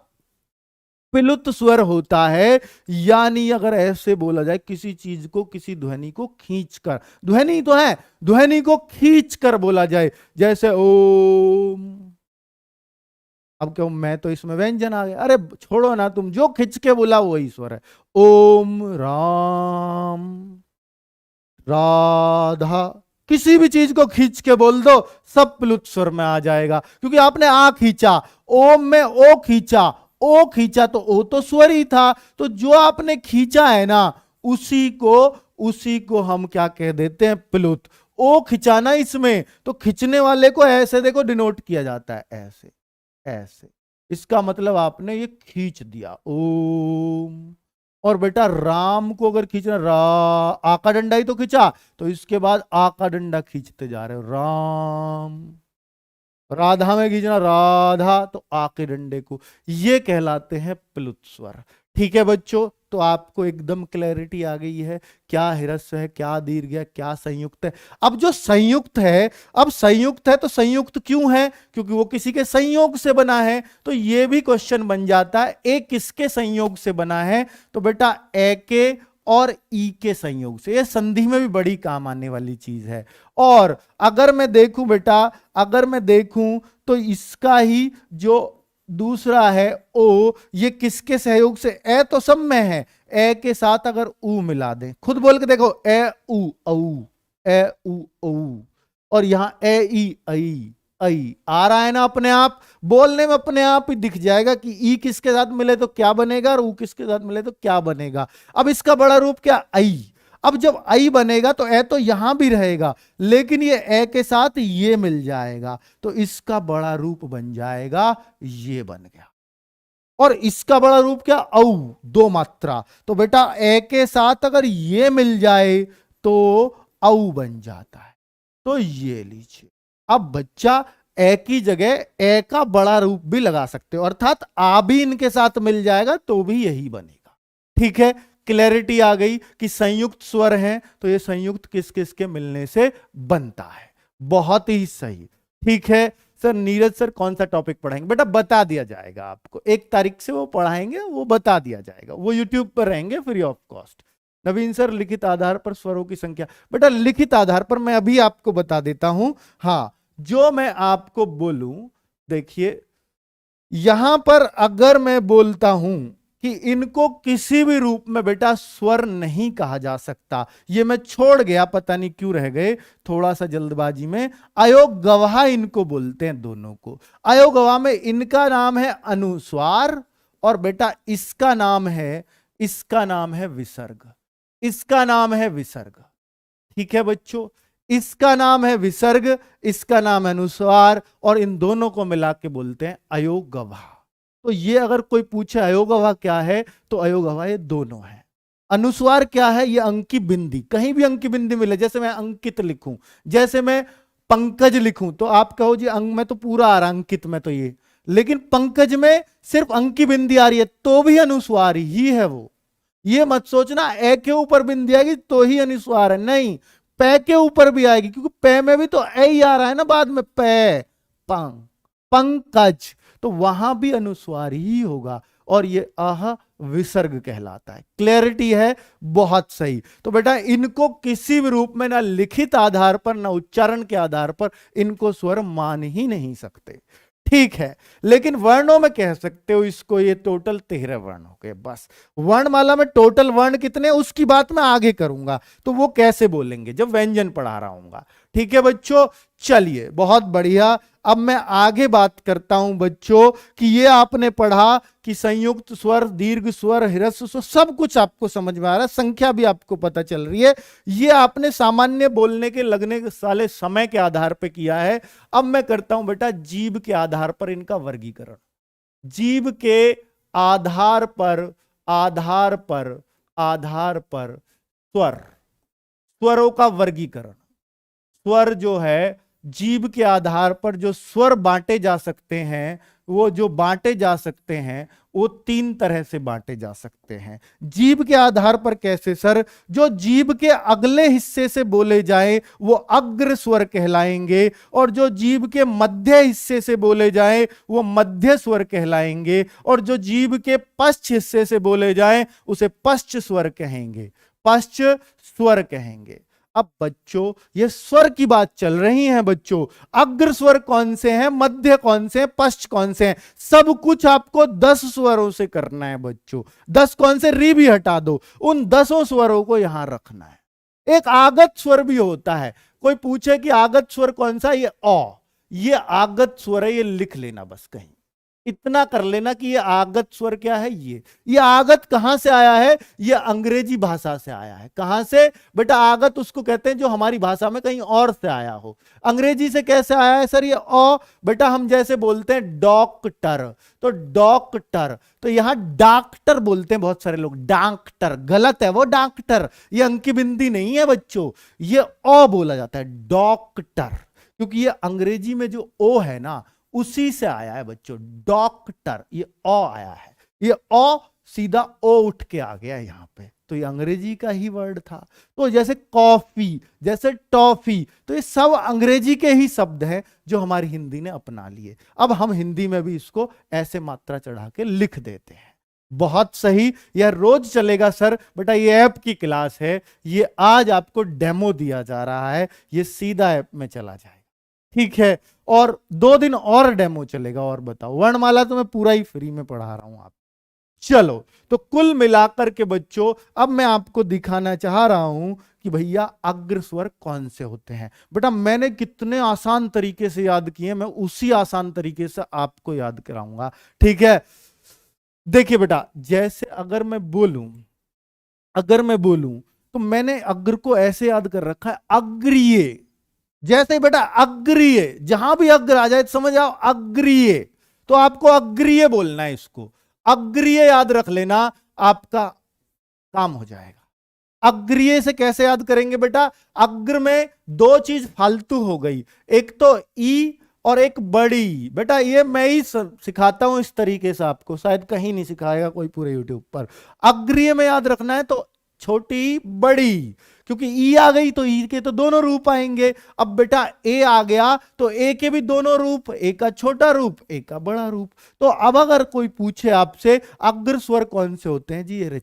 पिलुत स्वर होता है, यानी अगर ऐसे बोला जाए किसी चीज को, किसी ध्वनि को खींचकर, ध्वनि तो है, ध्वनि को खींचकर बोला जाए, जैसे ओम। अब क्यों, मैं तो इसमें व्यंजन आ गया। अरे छोड़ो ना, तुम जो खींच के बोला वही स्वर है। ओम राम राधा, किसी भी चीज को खींच के बोल दो, सब प्लुत स्वर में आ जाएगा, क्योंकि आपने आ खींचा, ओम में ओ खींचा, ओ खींचा तो ओ तो स्वर ही था। तो जो आपने खींचा है ना, उसी को हम क्या कह देते हैं, प्लुत। ओ खिंचाना इसमें, तो खींचने वाले को ऐसे देखो डिनोट किया जाता है, ऐसे ऐसे। इसका मतलब आपने ये खींच दिया, ओम। और बेटा राम को अगर खींचना, आ का डंडा ही तो खींचा, तो इसके बाद आ का डंडा खींचते जा रहे हो, राम। राधा में खींचना, राधा, तो आ के डंडे को, ये कहलाते हैं प्लुत स्वर। ठीक है बच्चों, तो आपको एकदम क्लैरिटी आ गई है, क्या ह्रस्व है, क्या दीर्घ है, क्या संयुक्त है। अब जो संयुक्त है, अब संयुक्त है तो संयुक्त क्यों है? क्योंकि वो किसी के संयोग से बना है। तो ये भी क्वेश्चन बन जाता है, ए किसके संयोग से बना है? तो बेटा ए के और ई के संयोग से। ये संधि में भी बड़ी काम आने वाली चीज है। और अगर मैं देखूं बेटा, अगर मैं देखूं तो इसका ही जो दूसरा है ओ, ये किसके सहयोग से? ए तो सब में है, ए के साथ अगर ऊ मिला दें, खुद बोल के देखो, ए ऊ औ, ए ऊ औ, और यहां ए ई आई आई आ रहा है ना, अपने आप बोलने में अपने आप ही दिख जाएगा कि ई किसके साथ मिले तो क्या बनेगा और ऊ किसके साथ मिले तो क्या बनेगा। अब इसका बड़ा रूप क्या? आई। अब जब आई बनेगा तो ए तो यहां भी रहेगा, लेकिन ये ए के साथ ये मिल जाएगा, तो इसका बड़ा रूप बन जाएगा, ये बन गया। और इसका बड़ा रूप क्या? औ, 2 मात्रा। तो बेटा ए के साथ अगर ये मिल जाए तो औ बन जाता है। तो ये लीजिए, अब बच्चा ए की जगह ए का बड़ा रूप भी लगा सकते हो, अर्थात आ भी इनके साथ मिल जाएगा तो भी यही बनेगा। ठीक है, क्लैरिटी आ गई कि संयुक्त स्वर हैं, तो ये संयुक्त किस किस के मिलने से बनता है। बहुत ही सही। ठीक है सर, नीरज सर कौन सा टॉपिक पढ़ाएंगे? बेटा बता दिया जाएगा आपको, 1 तारीख से वो पढ़ाएंगे, वो बता दिया जाएगा, वो यूट्यूब पर रहेंगे free of cost. Naveen sir लिखित आधार पर स्वरों की संख्या, बेटा लिखित आधार पर मैं अभी आपको बता देता हूं। हाँ, जो मैं आपको बोलूं, देखिए यहां पर अगर मैं बोलता हूं कि इनको किसी भी रूप में बेटा स्वर नहीं कहा जा सकता, ये मैं छोड़ गया, पता नहीं क्यों रह गए थोड़ा सा जल्दबाजी में। अयोग गवाह इनको बोलते हैं, दोनों को। अयोग गवाह में इनका नाम है अनुस्वार, और बेटा इसका नाम है विसर्ग। इसका नाम है विसर्ग। ठीक है बच्चों, इसका नाम है विसर्ग, इसका नाम है अनुस्वार, और इन दोनों को मिला के बोलते हैं अयोग गवाह। तो ये अगर कोई पूछे अयोग गवाह क्या है, तो अयोग गवाह ये दोनों है। अनुस्वार क्या है? ये अंकी बिंदी, कहीं भी अंकी बिंदी मिले, जैसे मैं अंकित लिखूं, जैसे मैं पंकज लिखूं, तो आप कहो जी अंक में तो पूरा आ रहा अंकित में तो ये, लेकिन पंकज में सिर्फ अंकी बिंदी आ रही है, तो भी अनुस्वार ही है वो। ये मत सोचना ए के ऊपर बिंदी आएगी तो ही अनुस्वार है, नहीं, पै के ऊपर भी आएगी, क्योंकि पै में भी तो ए ही आ रहा है ना बाद में, पै पंग पंकज, तो वहां भी अनुस्वार ही होगा, और ये अह विसर्ग कहलाता है। क्लैरिटी है? बहुत सही। तो बेटा इनको किसी भी रूप में, ना लिखित आधार पर ना उच्चारण के आधार पर, इनको स्वर मान ही नहीं सकते। ठीक है, लेकिन वर्णों में कह सकते हो इसको, ये टोटल 13 वर्ण हो गए। बस वर्णमाला में टोटल वर्ण कितने, उसकी बात मैं आगे करूंगा, तो वो कैसे बोलेंगे जब व्यंजन पढ़ा रहा हूंगा। ठीक है बच्चों, चलिए बहुत बढ़िया। अब मैं आगे बात करता हूं बच्चों कि ये आपने पढ़ा कि संयुक्त स्वर, दीर्घ स्वर, ह्रस्व स्वर, सब कुछ आपको समझ में आ रहा है, संख्या भी आपको पता चल रही है। ये आपने सामान्य बोलने के लगने साले समय के आधार पर किया है। अब मैं करता हूं बेटा जीभ के आधार पर इनका वर्गीकरण। जीभ के आधार पर स्वरों का वर्गीकरण। स्वर जो है, जीभ के आधार पर जो स्वर बांटे जा सकते हैं, वो जो बांटे जा सकते हैं वो 3 तरह से बांटे जा सकते हैं। जीभ के आधार पर कैसे सर? जो जीभ के अगले हिस्से से बोले जाए वो अग्र स्वर कहलाएंगे, और जो जीभ के मध्य हिस्से से बोले जाए वो मध्य स्वर कहलाएंगे, और जो जीभ के पश्च हिस्से से बोले जाए उसे पश्च स्वर कहेंगे, पश्च स्वर कहेंगे। अब बच्चों ये स्वर की बात चल रही है बच्चों, अग्र स्वर कौन से हैं, मध्य कौन से हैं, पश्च कौन से हैं, सब कुछ आपको 10 स्वरों से करना है बच्चों। 10 कौन से, री भी हटा दो, उन 10 स्वरों को यहां रखना है। एक आगत स्वर भी होता है, कोई पूछे कि आगत स्वर कौन सा, ये ये आगत स्वर है, ये लिख लेना बस, कहीं इतना कर लेना कि ये आगत स्वर क्या है। ये आगत कहां से आया है, ये अंग्रेजी भाषा से आया है। कहां से बेटा? आगत उसको कहते हैं जो हमारी भाषा में कहीं और से आया हो। अंग्रेजी से कैसे आया है सर? ये बेटा हम जैसे बोलते हैं डॉक्टर, तो डॉक्टर, तो यहां डॉक्टर बोलते हैं बहुत सारे लोग, डॉक्टर गलत है, वो डॉक्टर, ये अंकी बिंदी नहीं है बच्चों, ये बोला जाता है डॉक्टर, क्योंकि ये अंग्रेजी में जो ओ है ना उसी से आया है बच्चों, डॉक्टर, ये आया है, ये सीधा ओ उठ के आ गया यहां पे, तो ये अंग्रेजी का ही वर्ड था। तो जैसे कॉफी, जैसे टॉफी, तो ये सब अंग्रेजी के ही शब्द हैं जो हमारी हिंदी ने अपना लिए। अब हम हिंदी में भी इसको ऐसे मात्रा चढ़ा के लिख देते हैं। बहुत सही, यह रोज चलेगा सर। बेटा ये ऐप की क्लास है, ये आज आपको डेमो दिया जा रहा है, ये सीधा ऐप में चला जाएगा, ठीक है। और 2 दिन और डेमो चलेगा। और बताओ, वर्णमाला तो मैं पूरा ही फ्री में पढ़ा रहा हूं आप। चलो, तो कुल मिलाकर के बच्चों अब मैं आपको दिखाना चाह रहा हूं कि भैया अग्र स्वर कौन से होते हैं। बेटा मैंने कितने आसान तरीके से याद किए, मैं उसी आसान तरीके से आपको याद कराऊंगा, ठीक है। देखिए बेटा, जैसे अगर मैं बोलूं तो मैंने अग्र को ऐसे याद कर रखा है, अग्रीय। जैसे बेटा अग्रीय, जहां भी अग्र आ जाए समझ आओ अग्रीय, तो आपको अग्रीय बोलना है, इसको अग्रीय याद रख लेना, आपका काम हो जाएगा। अग्रीय से कैसे याद करेंगे बेटा? अग्र में 2 चीज फालतू हो गई, एक तो ई और एक बड़ी। बेटा ये मैं ही सिखाता हूं इस तरीके से आपको, शायद कहीं नहीं सिखाएगा कोई पूरे यूट्यूब पर। अग्रीय में याद रखना है तो छोटी बड़ी, क्योंकि ई आ गई तो ई के तो दोनों रूप आएंगे। अब बेटा ए आ गया तो ए के भी दोनों रूप, एक का छोटा रूप, एक का बड़ा रूप। तो अब अगर कोई पूछे आपसे अग्र स्वर कौन से होते हैं, जी ये रे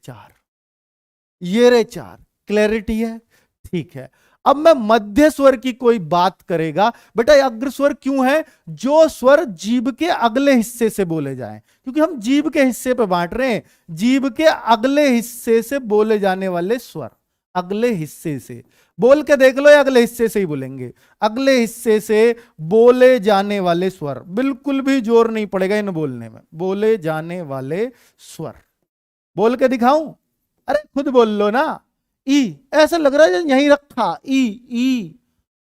4, क्लैरिटी है, ठीक है। अब मैं मध्य स्वर की कोई बात करेगा, बेटा अग्र स्वर क्यों है? जो स्वर जीभ के अगले हिस्से से बोले जाएं, क्योंकि हम जीभ के हिस्से पे बांट रहे हैं, जीभ के अगले हिस्से से बोले जाने वाले स्वर। अगले हिस्से से बोल के देख लो, या अगले हिस्से से ही बोलेंगे, अगले हिस्से से बोले जाने वाले स्वर, बिल्कुल भी जोर नहीं पड़ेगा इन बोलने में, बोले जाने वाले स्वर। बोल के दिखाऊं? अरे खुद बोल लो ना। ई, ऐसा लग रहा है यहीं रखा, ई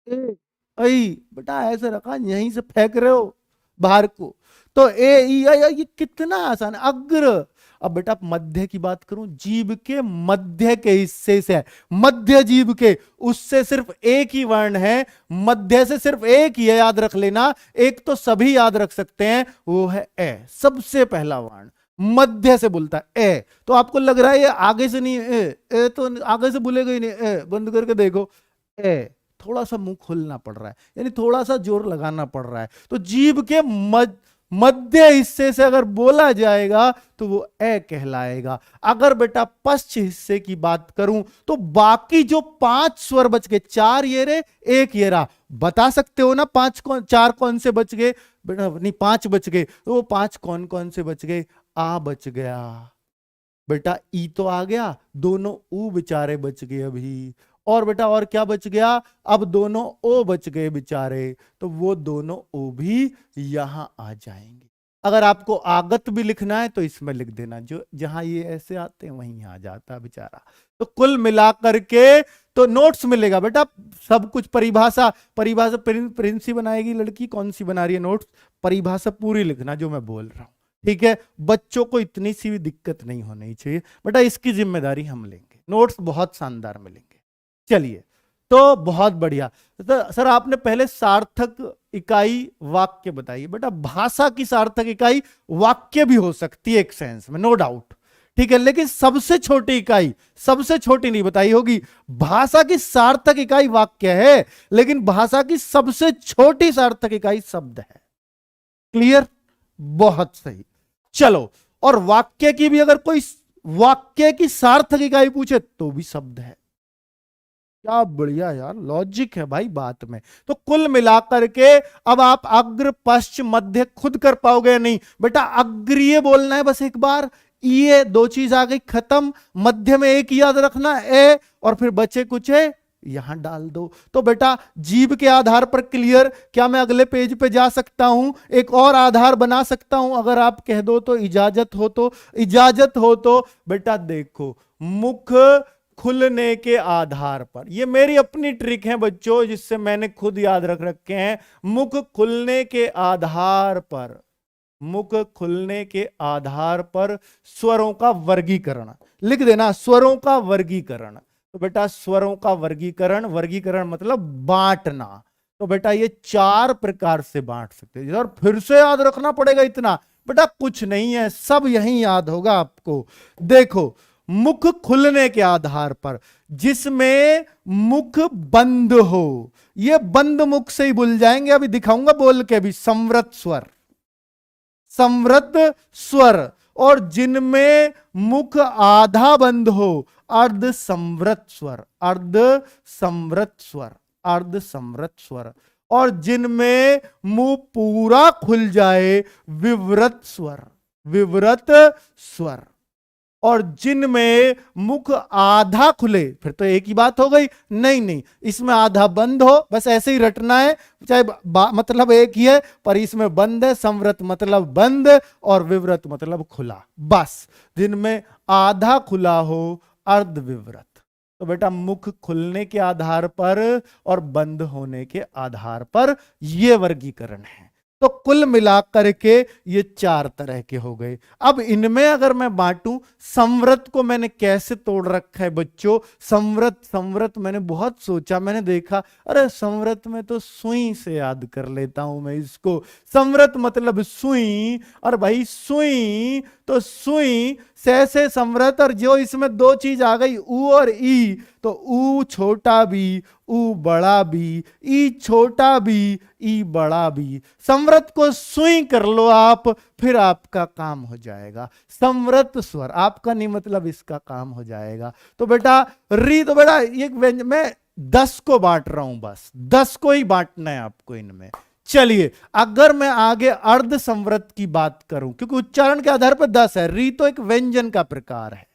ए आई, बेटा ऐसे रखा, यहीं से फेंक रहे हो बाहर को, तो ए ई आई, ये कितना आसान है, अग्र। अब बेटा मध्य की बात करूं, जीभ के मध्य के हिस्से से, मध्य जीभ के, उससे सिर्फ एक ही वर्ण है, मध्य से सिर्फ एक ही है, याद रख लेना। एक तो सभी याद रख सकते हैं, वो है ए, सबसे पहला वर्ण मध्य से बोलता है ए। तो आपको लग रहा है ये आगे से नहीं, ए तो आगे से बोलेगा ही नहीं, ए बंद करके देखो, ए थोड़ा सा मुंह खोलना पड़ रहा है, यानी थोड़ा सा जोर लगाना पड़ रहा है। तो जीभ के मध्य हिस्से से अगर बोला जाएगा तो वो ए कहलाएगा। अगर बेटा पश्च हिस्से की बात करूं तो बाकी जो 5 स्वर बच गए, 4 ये रे 1 ये रहा, बता सकते हो ना 4 कौन से बच गए बेटा? नहीं 5 बच गए, तो वो 5 कौन कौन से बच गए? आ बच गया बेटा, ई तो आ गया, दोनों ऊ बेचारे बच गए अभी, और बेटा और क्या बच गया, अब दोनों ओ बच गए बेचारे, तो वो दोनों ओ भी यहां आ जाएंगे। अगर आपको आगत भी लिखना है तो इसमें लिख देना, जो जहां ये ऐसे आते हैं वहीं आ जाता है बेचारा। तो कुल मिलाकर के तो नोट्स मिलेगा बेटा, सब कुछ परिभाषा परिभाषा प्रिंसी बनाएगी लड़की, कौन सी बना रही है नोट्स, परिभाषा पूरी लिखना जो मैं बोल रहा हूं, ठीक है। बच्चों को इतनी सी भी दिक्कत नहीं होनी चाहिए बेटा, इसकी जिम्मेदारी हम लेंगे, नोट्स बहुत शानदार मिलेंगे। चलिए, तो बहुत बढ़िया। तो सर आपने पहले सार्थक इकाई वाक्य बताइए। बेटा भाषा की सार्थक इकाई वाक्य भी हो सकती है एक सेंस में, नो डाउट, ठीक है, लेकिन सबसे छोटी इकाई, सबसे छोटी नहीं बताई होगी। भाषा की सार्थक इकाई वाक्य है, लेकिन भाषा की सबसे छोटी सार्थक इकाई शब्द है। क्लियर, बहुत सही। चलो, और वाक्य की भी अगर कोई वाक्य की सार्थक इकाई पूछे तो भी शब्द है। क्या बढ़िया यार, लॉजिक है भाई बात में। तो कुल मिलाकर के अब आप अग्र पश्च मध्य खुद कर पाओगे नहीं बेटा, अग्रीय बोलना है बस एक बार, ये दो चीज आ गई खत्म, मध्य में एक याद रखना ए, और फिर बचे कुछ है यहां डाल दो। तो बेटा जीव के आधार पर क्लियर। क्या मैं अगले पेज पे जा सकता हूं, एक और आधार बना सकता हूं, अगर आप कह दो तो, इजाजत हो तो, इजाजत हो तो बेटा देखो, मुख खुलने के आधार पर, ये मेरी अपनी ट्रिक है बच्चों जिससे मैंने खुद याद रख रखे हैं। मुख खुलने के आधार पर, मुख खुलने के आधार पर स्वरों का वर्गीकरण लिख देना, स्वरों का वर्गीकरण। तो बेटा स्वरों का वर्गीकरण, वर्गीकरण मतलब बांटना, तो बेटा ये चार प्रकार से बांट सकते हैं। और फिर से याद रखना पड़ेगा इतना, बेटा कुछ नहीं है, सब यही याद होगा आपको। देखो, मुख खुलने के आधार पर, जिसमें मुख बंद हो, ये बंद मुख से ही भूल जाएंगे, अभी दिखाऊंगा बोल के भी, संवृत स्वर, संवृत स्वर। और जिनमें मुख आधा बंद हो, अर्ध संवृत स्वर, अर्ध संवृत स्वर, अर्ध संवृत स्वर। और जिनमें मुंह पूरा खुल जाए, विवृत स्वर, विवृत स्वर। और जिनमें मुख आधा खुले, फिर तो एक ही बात हो गई, नहीं नहीं, इसमें आधा बंद हो, बस ऐसे ही रटना है, चाहे मतलब एक ही है, पर इसमें बंद है, संवृत मतलब बंद और विवृत मतलब खुला, बस। जिनमें आधा खुला हो, अर्ध विवृत। तो बेटा मुख खुलने के आधार पर और बंद होने के आधार पर ये वर्गीकरण है। तो कुल मिलाकर के ये चार तरह के हो गए। अब इनमें अगर मैं बांटूं, संवृत को मैंने कैसे तोड़ रखा है बच्चों, संवृत, संवृत मैंने बहुत सोचा, मैंने देखा अरे संवृत में तो सुई से याद कर लेता हूं मैं इसको, संवृत मतलब सुई, और भाई सुई तो सुई से संवृत, और जो इसमें दो चीज आ गई ऊ और ई, तो ऊ छोटा भी, ऊ बड़ा भी, ई छोटा भी, ई बड़ा भी। संवृत को सुई कर लो आप, फिर आपका काम हो जाएगा। संवृत स्वर आपका नहीं मतलब इसका काम हो जाएगा। तो बेटा री, तो बेटा ये मैं 10 को बांट रहा हूं, बस 10 को ही बांटना है आपको इनमें। चलिए, अगर मैं आगे अर्ध संवृत की बात करूं, क्योंकि उच्चारण के आधार पर 10 है, री तो एक व्यंजन का प्रकार है,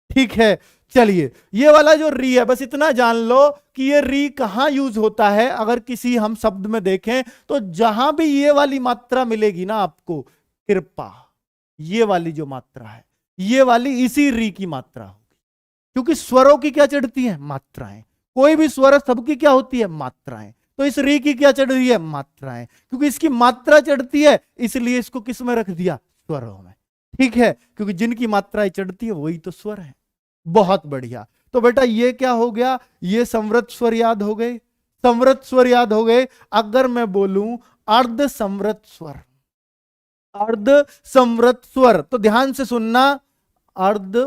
ठीक है। चलिए, ये वाला जो री है, बस इतना जान लो कि ये री कहां यूज होता है। अगर किसी हम शब्द में देखें तो जहां भी ये वाली मात्रा मिलेगी ना आपको, कृपा, ये वाली जो मात्रा है, ये वाली इसी री की मात्रा होगी, क्योंकि स्वरों की क्या चढ़ती है, मात्राएं। कोई भी स्वर सबकी क्या होती है, मात्राएं। तो इस री की क्या चढ़ रही है, मात्राएं, क्योंकि इसकी मात्रा चढ़ती है इसलिए इसको किस में रख दिया, स्वरों में, ठीक है, क्योंकि जिनकी मात्राएं चढ़ती है वही तो स्वर है। बहुत बढ़िया। तो बेटा ये क्या हो गया, ये संवृत स्वर याद हो गए, संवृत स्वर याद हो गए। अगर मैं बोलूं अर्ध संवृत स्वर, अर्ध संवृत स्वर, तो ध्यान से सुनना, अर्ध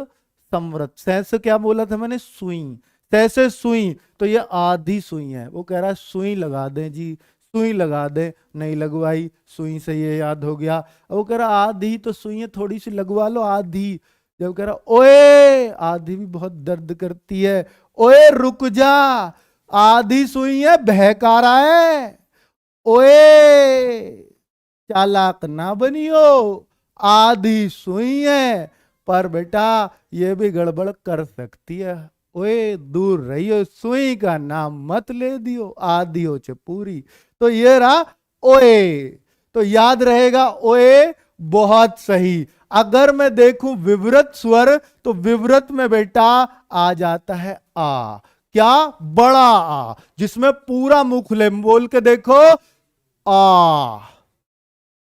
संवृत, से क्या बोला था मैंने, सुई, से सुई, तो ये आधी सुई है। वो कह रहा है सुई लगा दें जी, सुई लगा दे, नहीं लगवाई, सुई से ये याद हो गया। वो कह रहा आधी तो सुई है, थोड़ी सी लगवा लो आधी। जब कह रहा ओए, आधी भी बहुत दर्द करती है, ओए रुक जा, आधी सुई है, बहका रहा है, ओए चालाक ना बनियो, आधी सुई है। पर बेटा ये भी गड़बड़ कर सकती है, ओए दूर रहियो, सुई का नाम मत ले दियो, आदियो च पूरी। तो ये रहा ओए, तो याद रहेगा ओए, बहुत सही। अगर मैं देखूं विवृत स्वर, तो विवृत में बेटा आ जाता है आ, क्या, बड़ा आ, जिसमें पूरा मुंह खुले। बोल के देखो, आ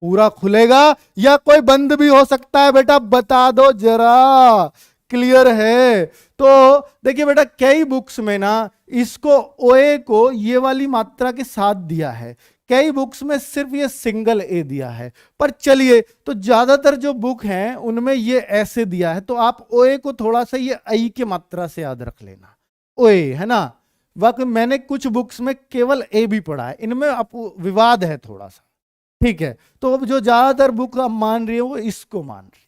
पूरा खुलेगा या कोई बंद भी हो सकता है बेटा, बता दो जरा, क्लियर है? तो देखिए बेटा, कई बुक्स में ना इसको ओए को ये वाली मात्रा के साथ दिया है, कई बुक्स में सिर्फ ये सिंगल ए दिया है। पर चलिए, तो ज्यादातर जो बुक हैं उनमें ये ऐसे दिया है, तो आप ओए को थोड़ा सा ये आई की मात्रा से याद रख लेना, ओए, है ना। वाकई मैंने कुछ बुक्स में केवल ए भी पढ़ा है, इनमें विवाद है थोड़ा सा, ठीक है। तो अब जो ज्यादातर बुक आप मान रही है वो इसको मान रही है,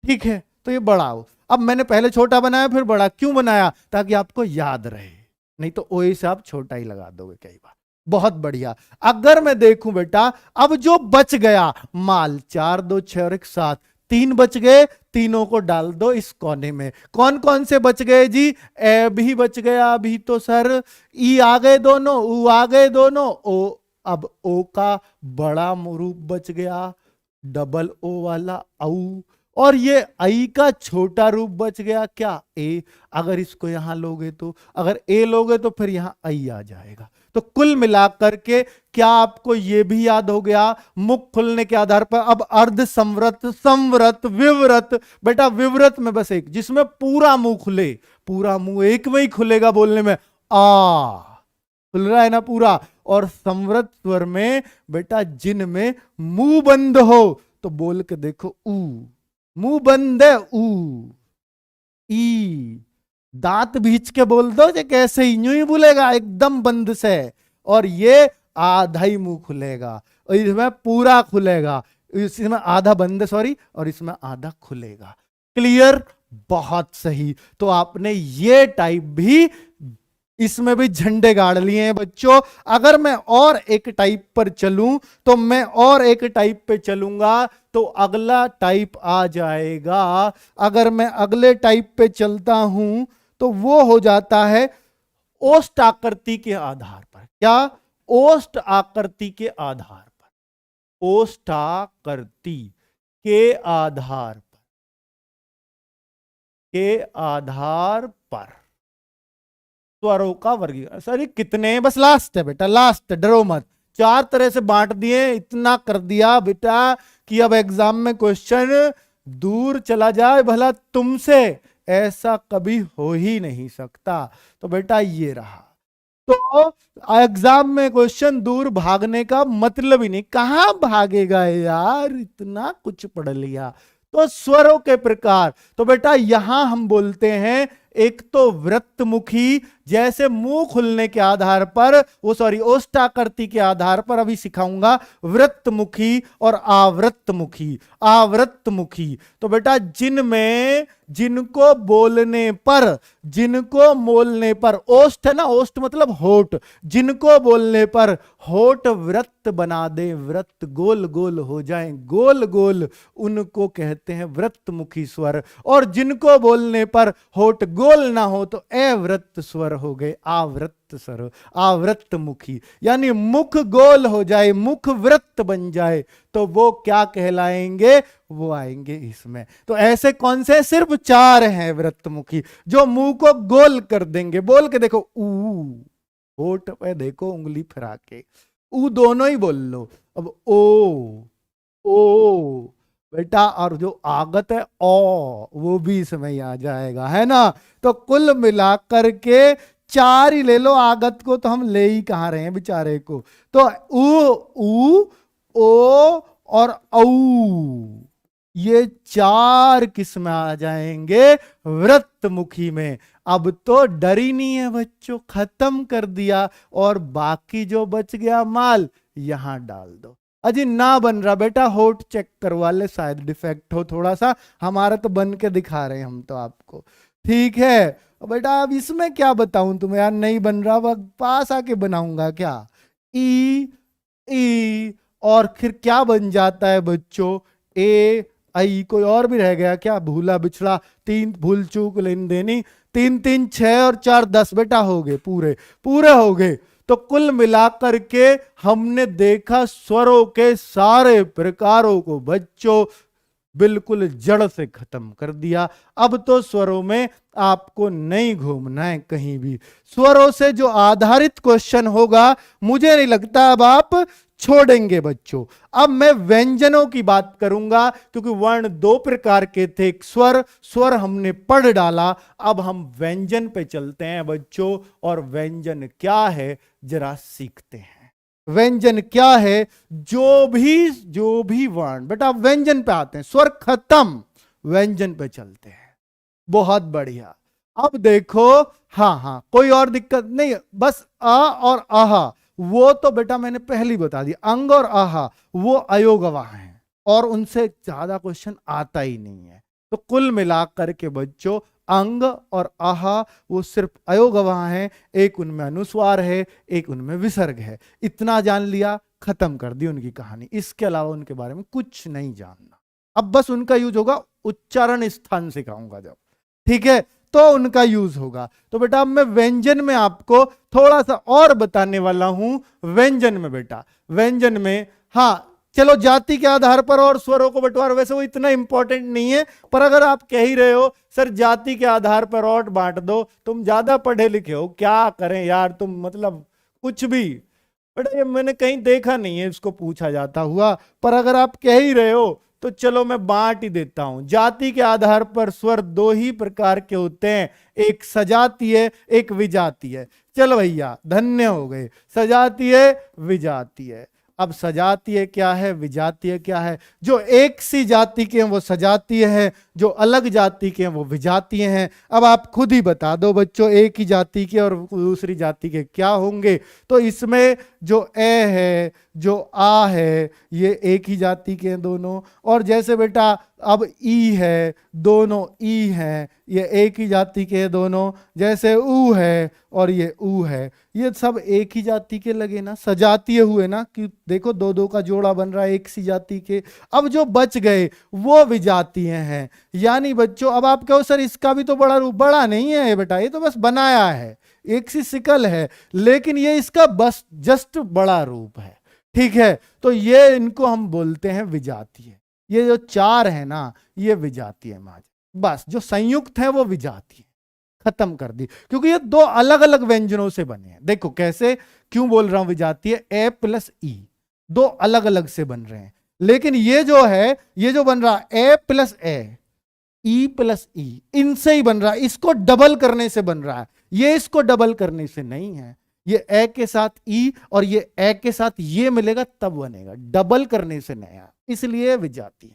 ठीक है। तो ये बड़ा हो, अब मैंने पहले छोटा बनाया फिर बड़ा, क्यों बनाया? ताकि आपको याद रहे, नहीं तो ओए से आप छोटा ही लगा दोगे कई बार। बहुत बढ़िया। अगर मैं देखूं बेटा, अब जो बच गया माल, 4 2 6 और 1 7, 3 बच गए, तीनों को डाल दो इस कोने में। कौन कौन से बच गए जी? ए भी बच गया अभी तो सर, ई आ गए दोनों, ऊ आ गए दोनों, ओ, अब ओ का बड़ा रूप बच गया, डबल ओ वाला औ, और ये आई का छोटा रूप बच गया, क्या, ए। अगर इसको यहां लोगे तो, अगर ए लोगे तो फिर यहां आई आ जाएगा। तो कुल मिलाकर के क्या आपको यह भी याद हो गया? मुख खुलने के आधार पर अब अर्ध संवृत, संवृत, विवृत। बेटा विवृत में बस एक, जिसमें पूरा मुंह खुले, पूरा मुंह एक में ही खुलेगा बोलने में, आ खुल रहा है ना पूरा। और संवृत स्वर में बेटा जिनमें मुंह बंद हो, तो बोल के देखो, ऊ, मुंह बंद है, ऊ, ई, दांत भींच के बोल दो, जे कैसे ही यूं ही बोलेगा एकदम बंद से, और ये आधा ही मुंह खुलेगा, और इसमें पूरा खुलेगा, इसमें आधा बंद, सॉरी, और इसमें आधा खुलेगा। क्लियर? बहुत सही। तो आपने ये टाइप भी, इसमें भी झंडे गाड़ लिए हैं बच्चों। अगर मैं और एक टाइप पर चलूं, तो मैं और एक टाइप पे चलूंगा, तो अगला टाइप आ जाएगा। अगर मैं अगले टाइप पे चलता हूं, तो वो हो जाता है ओष्ठ आकृति के आधार पर। क्या? ओष्ठ आकृति के आधार पर, ओष्ठ आकृति के आधार पर, के आधार पर स्वरों का वर्गीकरण। सर ये कितने, बस लास्ट है बेटा, लास्ट, डरो मत। 4 तरह से बांट दिए, इतना कर दिया बेटा कि अब एग्जाम में क्वेश्चन दूर चला जाए भला तुमसे, ऐसा कभी हो ही नहीं सकता। तो बेटा ये रहा, तो एग्जाम में क्वेश्चन दूर भागने का मतलब ही नहीं। कहां भागेगा यार, इतना कुछ पढ़ लिया। तो स्वरों के प्रकार, तो बेटा यहां हम बोलते हैं, एक तो वृत्तमुखी, जैसे मुंह खुलने के आधार पर, वो सॉरी ओष्ठाकृति के आधार पर अभी सिखाऊंगा, वृत्तमुखी और आवृत्तमुखी। आवृत्तमुखी तो बेटा जिनमें, जिनको बोलने पर, जिनको बोलने पर, ओष्ठ है ना, ओष्ठ मतलब होठ, जिनको बोलने पर होठ वृत्त बना दे, वृत्त गोल गोल हो जाए, गोल गोल, उनको कहते हैं वृत्तमुखी स्वर। और जिनको बोलने पर होठ गोल ना हो, तो अवृत्त स्वर हो गए, आवृत्त स्वर, आवृत्तमुखी। यानी मुख गोल हो जाए, मुख वृत्त बन जाए, तो वो क्या कहलाएंगे? वो आएंगे इसमें। तो ऐसे कौन से? सिर्फ 4 हैं वृत्तमुखी, जो मुंह को गोल कर देंगे। बोल के देखो, ऊ, होठ पे देखो उंगली फिरा के, ऊ दोनों ही बोल लो। अब ओ, ओ बेटा, और जो आगत है ओ, वो भी इसमें ही आ जाएगा, है ना। तो कुल मिलाकर के 4 ही ले लो, आगत को तो हम ले ही कहां रहे हैं बेचारे को। तो ऊ, ओ और औ, ये 4 किस में आ जाएंगे? वृत्तमुखी में। अब तो डर ही नहीं है बच्चों, खत्म कर दिया। और बाकी जो बच गया माल, यहां डाल दो। अजी ना बन रहा बेटा, होठ चेक करवा ले, शायद डिफेक्ट हो थोड़ा सा, हमारा तो बन के दिखा रहे हैं हम तो आपको, ठीक है बेटा। अब इसमें क्या बताऊं तुम्हें यार, नहीं बन रहा, वह पास आके बनाऊंगा क्या? ई, ई, और फिर क्या बन जाता है बच्चों? ए, आई। कोई और भी रह गया क्या? भूला बिछड़ा, 3 भूल चूक लेन देनी, 3 3 6 और 4 10 बेटा हो गए, पूरे पूरे हो गए। तो कुल मिलाकर के हमने देखा स्वरों के सारे प्रकारों को बच्चों बिल्कुल जड़ से खत्म कर दिया। अब तो स्वरों में आपको नहीं घूमना है कहीं भी। स्वरों से जो आधारित क्वेश्चन होगा मुझे नहीं लगता अब आप छोड़ेंगे बच्चों। अब मैं व्यंजनों की बात करूंगा, क्योंकि वर्ण 2 प्रकार के थे, एक स्वर, स्वर हमने पढ़ डाला। अब हम व्यंजन पे चलते हैं बच्चों, और व्यंजन क्या है जरा सीखते हैं। व्यंजन क्या है? जो भी वर्ण, बेटा व्यंजन पे आते हैं, स्वर खत्म, व्यंजन पे चलते हैं। बहुत बढ़िया। अब देखो, हाँ कोई और दिक्कत नहीं, बस आ और आहा वो तो बेटा मैंने पहले ही बता दिया, अंग और आहा वो अयोगवाह हैं और उनसे ज्यादा क्वेश्चन आता ही नहीं है। तो कुल मिलाकर के बच्चों अंग और आहा वो सिर्फ अयोगवाह हैं, एक उनमें अनुस्वार है, एक उनमें विसर्ग है। इतना जान लिया, खत्म कर दी उनकी कहानी। इसके अलावा उनके बारे में कुछ नहीं जानना। अब बस उनका यूज होगा उच्चारण स्थान सिखाऊंगा जब, ठीक है, तो उनका यूज होगा। तो बेटा अब मैं व्यंजन में आपको थोड़ा सा और बताने वाला हूं। व्यंजन में बेटा, व्यंजन में हाँ चलो जाति के आधार पर और स्वरों को बंटवार, वैसे वो इतना इंपॉर्टेंट नहीं है, पर अगर आप कह ही रहे हो सर जाति के आधार पर और बांट दो, तुम ज्यादा पढ़े लिखे हो, क्या करें यार तुम, मतलब कुछ भी। बट ये मैंने कहीं देखा नहीं है इसको पूछा जाता हुआ, पर अगर आप कह ही रहे हो तो चलो मैं बांट ही देता हूं। जाति के आधार पर स्वर 2 ही प्रकार के होते हैं, एक सजातीय एक विजातीय। चलो भैया धन्य हो गए, सजातीय विजातीय। अब सजातीय क्या है, विजातीय क्या है? जो एक सी जाति के हैं वो सजातीय है, जो अलग जाति के हैं वो विजातीय हैं। अब आप खुद ही बता दो बच्चों, एक ही जाति के और दूसरी जाति के क्या होंगे? तो इसमें जो ए है, जो आ है, ये एक ही जाति के हैं दोनों। और जैसे बेटा अब ई है, दोनों ई हैं, ये एक ही जाति के हैं दोनों। जैसे ऊ है और ये ऊ है, ये सब एक ही जाति के लगे ना, सजातीय हुए ना, कि देखो 2 का जोड़ा बन रहा है एक सी जाति के। अब जो बच गए वो विजातीय हैं। यानी बच्चों अब आप कहो सर इसका भी तो बड़ा रूप, बड़ा नहीं है बेटा, ये तो बस बनाया है, एक सी शिकल है, लेकिन ये इसका बस जस्ट बड़ा रूप है, ठीक है। तो ये इनको हम बोलते हैं विजातीय। ये जो 4 है ना ये विजातीय माज, बस जो संयुक्त है वो विजातीय। खत्म कर दी, क्योंकि ये 2 अलग अलग व्यंजनों से बने हैं। देखो कैसे, क्यों बोल रहा हूं विजातीय, ए प्लस ई 2 अलग अलग से बन रहे हैं, लेकिन ये जो है, ये जो बन रहा है ए प्लस ए, ई प्लस ई, इनसे ही बन रहा है, इसको डबल करने से बन रहा है, ये इसको डबल करने से नहीं है। ये ए के साथ ई और ये ए के साथ ये मिलेगा तब बनेगा, डबल करने से नया, इसलिए विजातीय।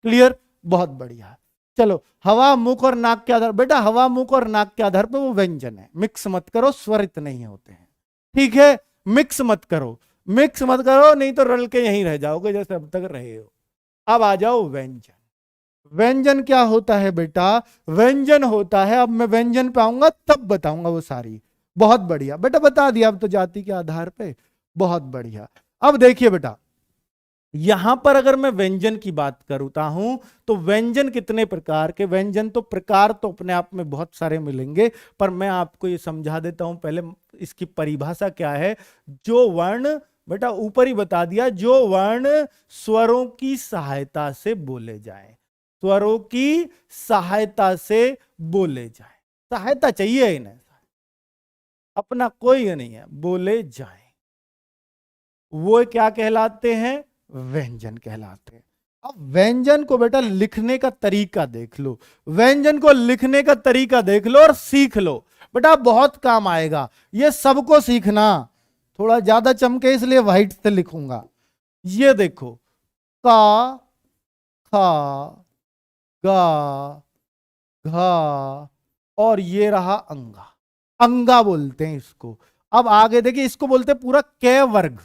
क्लियर? बहुत बढ़िया। चलो हवा मुख और नाक के आधार, बेटा हवा मुख और नाक के आधार पर वो व्यंजन है, मिक्स मत करो, स्वरित नहीं होते हैं, ठीक है। मिक्स मत करो, मिक्स मत करो, नहीं तो रल के यहीं रह जाओगे जैसे अब तक रहे हो। अब आ जाओ व्यंजन। व्यंजन क्या होता है बेटा? व्यंजन होता है, अब मैं व्यंजन पे आऊंगा तब बताऊंगा वो सारी। बहुत बढ़िया बेटा, बता दिया अब तो जाति के आधार पे, बहुत बढ़िया। अब देखिए बेटा, यहां पर अगर मैं व्यंजन की बात करता हूं तो व्यंजन कितने प्रकार के, व्यंजन तो प्रकार तो अपने आप में बहुत सारे मिलेंगे, पर मैं आपको ये समझा देता हूं पहले इसकी परिभाषा क्या है। जो वर्ण, बेटा ऊपर ही बता दिया, जो वर्ण स्वरों की सहायता से बोले जाए, स्वरों की सहायता से बोले जाए, सहायता चाहिए इन्हें, अपना कोई नहीं है, बोले जाए, वो क्या कहलाते हैं? व्यंजन कहलाते हैं। अब व्यंजन को बेटा लिखने का तरीका देख लो, व्यंजन को लिखने का तरीका देख लो और सीख लो, बेटा बहुत काम आएगा। ये सबको सीखना, थोड़ा ज्यादा चमके इसलिए व्हाइट से लिखूंगा। ये देखो, का, खा, गा, घा, और ये रहा अंगा, अंगा बोलते हैं इसको। अब आगे देखिए, इसको बोलते हैं पूरा कै वर्ग,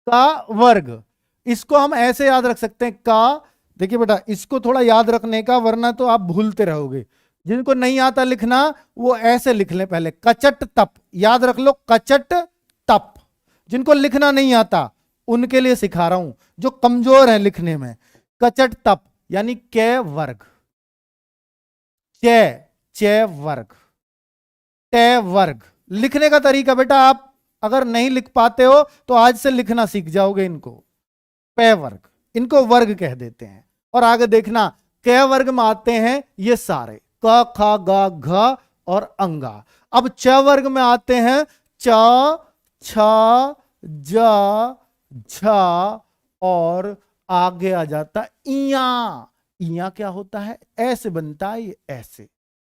का वर्ग। इसको हम ऐसे याद रख सकते हैं, का, देखिए बेटा इसको थोड़ा याद रखने का, वरना तो आप भूलते रहोगे। जिनको नहीं आता लिखना वो ऐसे लिख लें पहले, कचट तप, याद रख लो, कचट तप। जिनको लिखना नहीं आता उनके लिए सिखा रहा हूं, जो कमजोर है लिखने में, कचट तप यानी कै वर्ग, चे वर्ग, ट वर्ग। लिखने का तरीका बेटा आप अगर नहीं लिख पाते हो तो आज से लिखना सीख जाओगे इनको। प वर्ग, इनको वर्ग कह देते हैं। और आगे देखना क वर्ग में आते हैं ये सारे क ख ग घ और अंगा। अब च वर्ग में आते हैं च छ ज झ और आगे आ जाता इया। इया क्या होता है? ऐसे बनता है ये, ऐसे,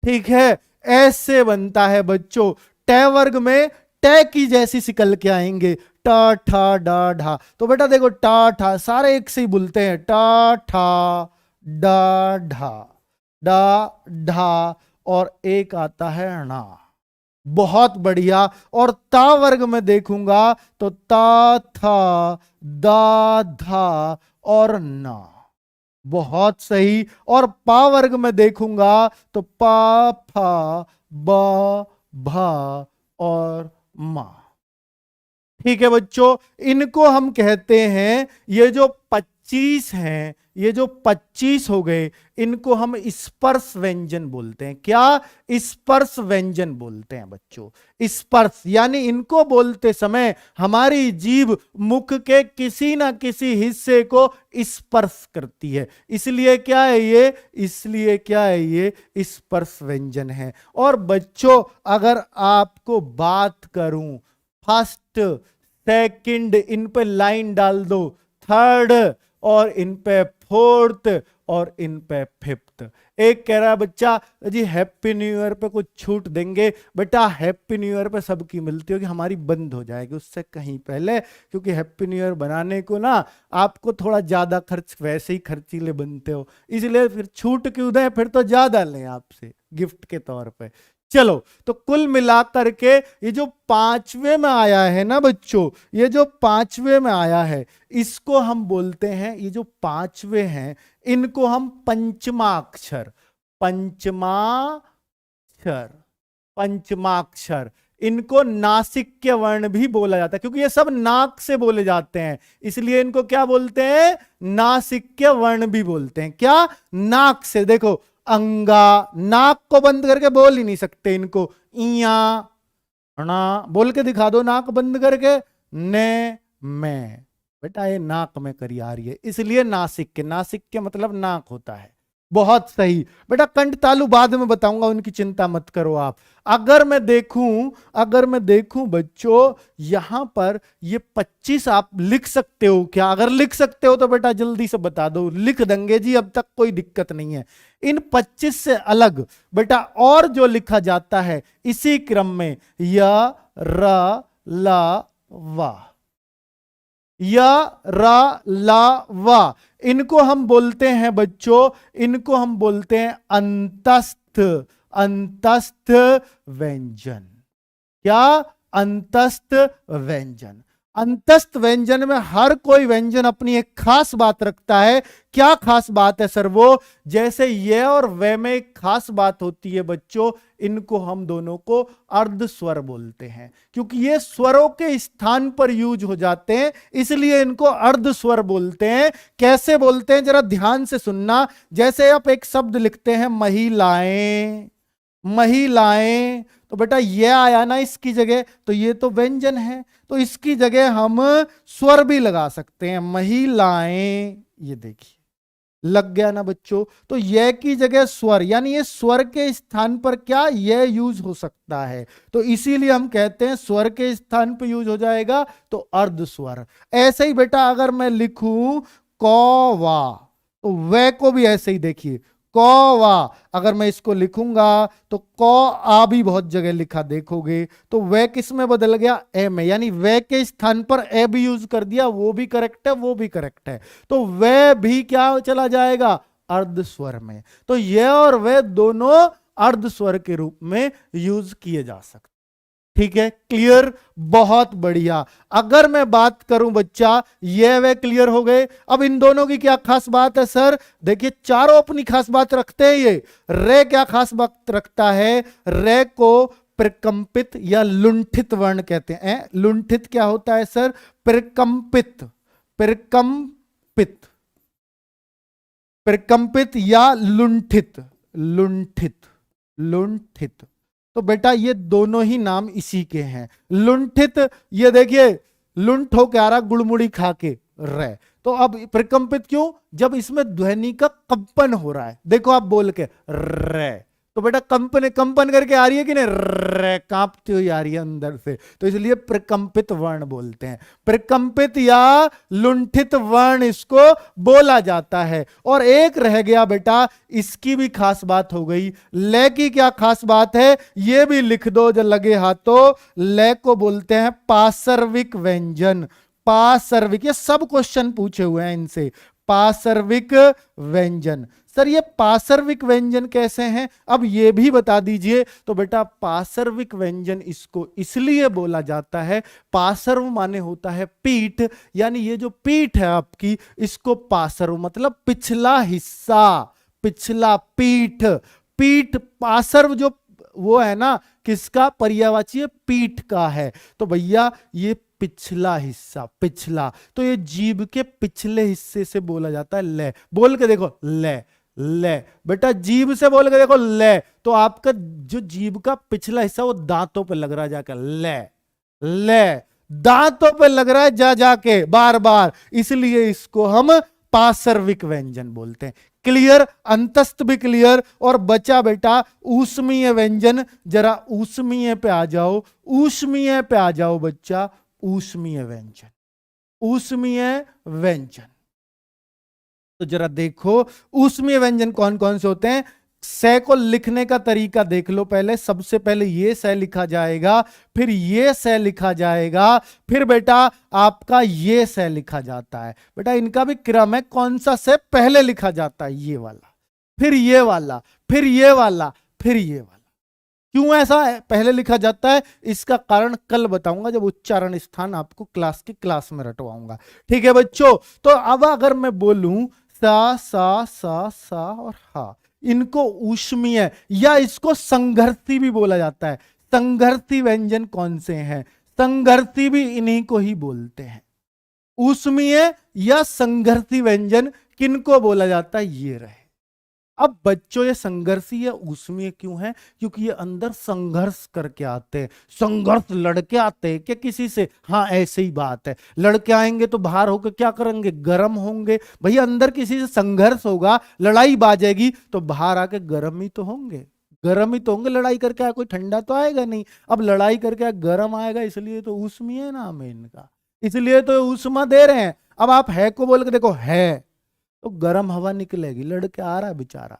ठीक है, ऐसे बनता है बच्चों। ट वर्ग में ट की जैसी शिकल के आएंगे, ट ठ ड ढा। तो बेटा देखो ट ठ सारे एक से ही बोलते हैं, ट ठ ड ढा, ड ढा और एक आता है णा। बहुत बढ़िया। और ता वर्ग में देखूंगा तो ता था दा धा और ना। बहुत सही। और पा वर्ग में देखूंगा तो पा फा ब भा और मा। ठीक है बच्चों, इनको हम कहते हैं, ये जो 25 हैं, ये जो 25 हो गए, इनको हम स्पर्श व्यंजन बोलते हैं। क्या? स्पर्श व्यंजन बोलते हैं बच्चों। स्पर्श यानी इनको बोलते समय हमारी जीभ मुख के किसी ना किसी हिस्से को स्पर्श करती है, इसलिए क्या है ये, इसलिए क्या है ये स्पर्श व्यंजन है। और बच्चों अगर आपको बात करूं फर्स्ट सेकंड, इन पे लाइन डाल दो, थर्ड और इन पे फोर्थ और इन पे फिफ्थ। एक कह रहा है बच्चा जी हैप्पी न्यू ईयर पे कुछ छूट देंगे। बेटा हैप्पी न्यू ईयर पे सबकी मिलती होगी, हमारी बंद हो जाएगी उससे कहीं पहले, क्योंकि हैप्पी न्यू ईयर बनाने को ना आपको थोड़ा ज्यादा खर्च, वैसे ही खर्चीले बनते हो, इसलिए फिर छूट क्यों दें, फिर तो ज्यादा लें आपसे गिफ्ट के तौर पे। चलो, तो कुल मिलाकर के ये जो 5वें में आया है ना बच्चों, ये जो 5वें में आया है, इसको हम बोलते हैं, ये जो 5वें हैं इनको हम पंचमाक्षर, पंचमाक्षर, पंचमाक्षर। इनको नासिक्य वर्ण भी बोला जाता है, क्योंकि ये सब नाक से बोले जाते हैं, इसलिए इनको क्या बोलते हैं? नासिक्य वर्ण भी बोलते हैं। क्या? नाक से। देखो अंगा, नाक को बंद करके बोल ही नहीं सकते इनको। इया ना बोल के दिखा दो नाक बंद करके, ने में। बेटा ये नाक में करी आ रही है, इसलिए नासिक, नासिक के मतलब नाक होता है। बहुत सही बेटा। कंठ तालु बाद में बताऊंगा, उनकी चिंता मत करो आप। अगर मैं देखूं बच्चों यहां पर ये 25 आप लिख सकते हो क्या? अगर लिख सकते हो तो बेटा जल्दी से बता दो। लिख देंगे जी, अब तक कोई दिक्कत नहीं है। इन 25 से अलग बेटा और जो लिखा जाता है इसी क्रम में, य र ला वा, य रा ला वा, इनको हम बोलते हैं बच्चों, इनको हम बोलते हैं अंतस्थ, अंतस्थ व्यंजन। क्या? अंतस्थ व्यंजन। अंतस्थ व्यंजन में हर कोई व्यंजन अपनी एक खास बात रखता है। क्या खास बात है सर? वो जैसे ये और वे में एक खास बात होती है बच्चों, इनको हम दोनों को अर्ध स्वर बोलते हैं, क्योंकि ये स्वरों के स्थान पर यूज हो जाते हैं, इसलिए इनको अर्ध स्वर बोलते हैं। कैसे बोलते हैं जरा ध्यान से सुनना। जैसे आप एक शब्द लिखते हैं महिलाएं, महिलाएं, तो बेटा ये आया ना इसकी जगह, तो ये तो व्यंजन है, तो इसकी जगह हम स्वर भी लगा सकते हैं, महिलाएं। ये देखिए लग गया ना बच्चों। तो ये की जगह स्वर, यानी ये स्वर के स्थान पर क्या ये यूज हो सकता है, तो इसीलिए हम कहते हैं स्वर के स्थान पर यूज हो जाएगा तो अर्ध स्वर। ऐसे ही बेटा अगर मैं लिखूं कौवा, तो वे को भी ऐसे ही देखिए कौवा, अगर मैं इसको लिखूंगा तो कौ आ भी बहुत जगह लिखा देखोगे, तो वे किस में बदल गया? ए में, यानी वे के स्थान पर ए भी यूज कर दिया, वो भी करेक्ट है, वो भी करेक्ट है, तो वे भी क्या चला जाएगा? अर्ध स्वर में। तो ये और वे दोनों अर्ध स्वर के रूप में यूज किए जा सकते। ठीक है, क्लियर? बहुत बढ़िया। अगर मैं बात करूं बच्चा, ये वे क्लियर हो गए। अब इन दोनों की क्या खास बात है सर? देखिए चारों अपनी खास बात रखते हैं। ये रे क्या खास बात रखता है? रे को प्रकंपित या लुंठित वर्ण कहते हैं। लुंठित क्या होता है सर? प्रकंपित, प्रकंपित, प्रकंपित या लुंठित, लुंठित, लुंठित। तो बेटा ये दोनों ही नाम इसी के हैं। लुंठित, ये देखिए लुंठ होके आ रहा गुड़मुड़ी खा के रे, तो अब प्रकंपित क्यों? जब इसमें ध्वनि का कंपन हो रहा है, देखो आप बोल के रे, तो बेटा कंपन करके आ रही है कि नहीं, रे कांपती हुई आ रही है अंदर से, तो इसलिए प्रकंपित वर्ण बोलते हैं। प्रकंपित या लुंठित वर्ण इसको बोला जाता है। और एक रह गया बेटा, इसकी भी खास बात हो गई। ले की क्या खास बात है, ये भी लिख दो जो लगे हाथों। ले को बोलते हैं पार्श्विक व्यंजन। पार्श्विक, ये सब क्वेश्चन पूछे हुए हैं इनसे। पार्श्विक व्यंजन, सर ये पार्श्विक व्यंजन कैसे हैं, अब ये भी बता दीजिए। तो बेटा पार्श्विक व्यंजन इसको इसलिए बोला जाता है, पार्श्व माने होता है पीठ, यानी ये जो पीठ है आपकी, इसको पार्श्व मतलब पिछला हिस्सा, पिछला पीठ। पीठ पार्श्व जो वो है ना, किसका पर्यायवाची है, पीठ का है। तो भैया ये पिछला हिस्सा, पिछला, तो ये जीभ के पिछले हिस्से से बोला जाता है ले। बोल के देखो ले, ले बेटा, जीभ से बोल के देखो ले, तो आपका जो जीभ का पिछला हिस्सा वो दांतों पे लग रहा है जाकर, ले ले, दांतों पे लग रहा है जा जाके बार बार, इसलिए इसको हम पार्श्विक व्यंजन बोलते हैं। क्लियर, अंतस्थ भी क्लियर। और बचा बेटा ऊष्मीय व्यंजन, जरा ऊष्मीय पे आ जाओ, ऊष्मीय पे आ जाओ बच्चा, ऊष्मीय व्यंजन, ऊष्मीय व्यंजन। तो जरा देखो ऊष्मीय व्यंजन कौन कौन से होते हैं। से को लिखने का तरीका देख लो पहले। सबसे पहले ये से लिखा जाएगा, फिर ये से लिखा जाएगा, फिर बेटा आपका ये से लिखा जाता है। बेटा इनका भी क्रम है, कौन सा से पहले लिखा जाता है, ये वाला, फिर ये वाला, फिर ये वाला, फिर ये वाला। क्यों ऐसा पहले लिखा जाता है, इसका कारण कल बताऊंगा जब उच्चारण स्थान आपको क्लास में रटवाऊंगा। ठीक है बच्चों, तो अब अगर मैं बोलूं सा सा सा सा और हा, इनको ऊष्मीय या इसको संघर्षी भी बोला जाता है। संघर्षी व्यंजन कौन से हैं, संघर्षी भी इन्हीं को ही बोलते हैं। ऊष्मीय या संघर्षी व्यंजन किनको बोला जाता है, ये रहे। अब बच्चों ये संघर्षी या ऊष्मीय क्यों है, क्योंकि ये अंदर संघर्ष करके आते हैं, संघर्ष लड़के आते हैं क्या किसी से, हाँ ऐसे ही बात है। लड़के आएंगे तो बाहर होकर क्या करेंगे, गर्म होंगे। भैया अंदर किसी से संघर्ष होगा, लड़ाई बाजेगी, तो बाहर आके गर्म ही तो होंगे, गर्म ही तो होंगे। लड़ाई करके आया कोई ठंडा तो आएगा नहीं, अब लड़ाई करके आया गर्म आएगा, इसलिए तो ऊष्मीय नाम है इनका, इसलिए तो ऊष्मा दे रहे हैं। अब आप है को बोल के देखो, है तो गर्म हवा निकलेगी, लड़के आ रहा है बेचारा,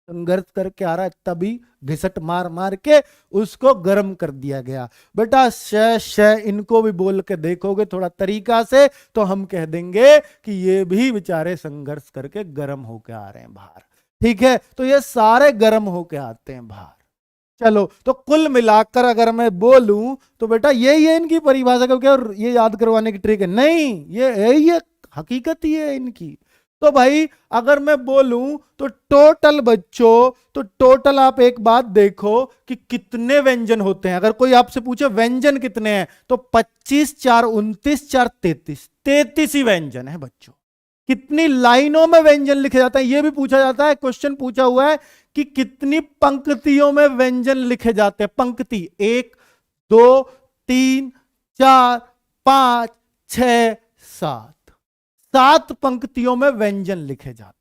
संघर्ष करके आ रहा है, तभी घिसट मार मार के उसको गर्म कर दिया गया। बेटा श इनको भी बोल के देखोगे थोड़ा तरीका से, तो हम कह देंगे कि ये भी बेचारे संघर्ष करके गर्म होके आ रहे हैं बाहर। ठीक है, तो ये सारे गर्म होके आते हैं बाहर। चलो, तो कुल मिलाकर अगर मैं बोलूं तो बेटा यही है इनकी परिभाषा, क्योंकि ये याद करवाने की ट्रिक है नहीं, ये हकीकत ही है इनकी। तो भाई अगर मैं बोलूं तो टोटल बच्चों, तो टोटल आप एक बात देखो कि कितने व्यंजन होते हैं। अगर कोई आपसे पूछे व्यंजन कितने हैं, तो 25 4 29 4 33 ही व्यंजन है बच्चों। कितनी लाइनों में व्यंजन लिखे जाते हैं ये भी पूछा जाता है। क्वेश्चन पूछा हुआ है कि कितनी पंक्तियों में व्यंजन लिखे जाते हैं। पंक्ति 1 2 3 4 5 6 7 पंक्तियों में व्यंजन लिखे जाते।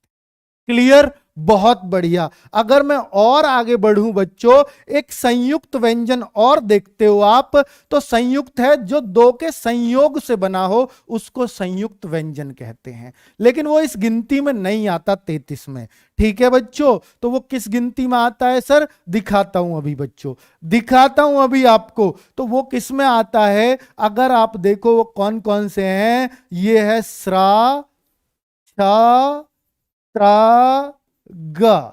क्लियर, बहुत बढ़िया। अगर मैं और आगे बढ़ूं बच्चों, एक संयुक्त व्यंजन और देखते हो आप, तो संयुक्त है जो दो के संयोग से बना हो, उसको संयुक्त व्यंजन कहते हैं। लेकिन वो इस गिनती में नहीं आता 33 में। ठीक है बच्चों, तो वो किस गिनती में आता है सर, दिखाता हूं अभी बच्चों, दिखाता हूं अभी आपको। तो वो किस में आता है, अगर आप देखो वो कौन कौन से हैं, ये है स्रा छ त्रा ग,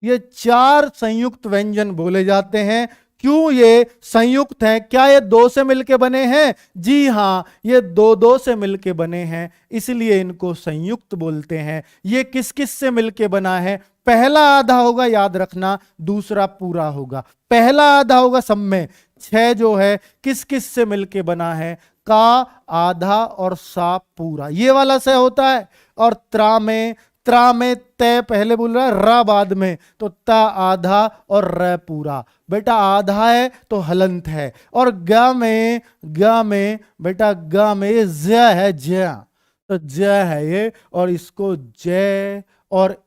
ये 4 संयुक्त व्यंजन बोले जाते हैं। क्यों ये संयुक्त हैं, क्या ये 2 से मिलके बने हैं, जी हां ये 2 से मिलके बने हैं, इसलिए इनको संयुक्त बोलते हैं। ये किस किस से मिलके बना है, पहला आधा होगा याद रखना, दूसरा पूरा होगा। पहला आधा होगा सब में, 6 जो है किस किस से मिलके बना है, का आधा और सा पूरा, ये वाला से होता है। और त्रा में त्रा में तय पहले बोल रहा है, र बाद में, तो ता आधा और र पूरा। बेटा आधा है तो हलंत है। और ग में बेटा ग में ये ज है, ज, तो ज है ये, और इसको जय और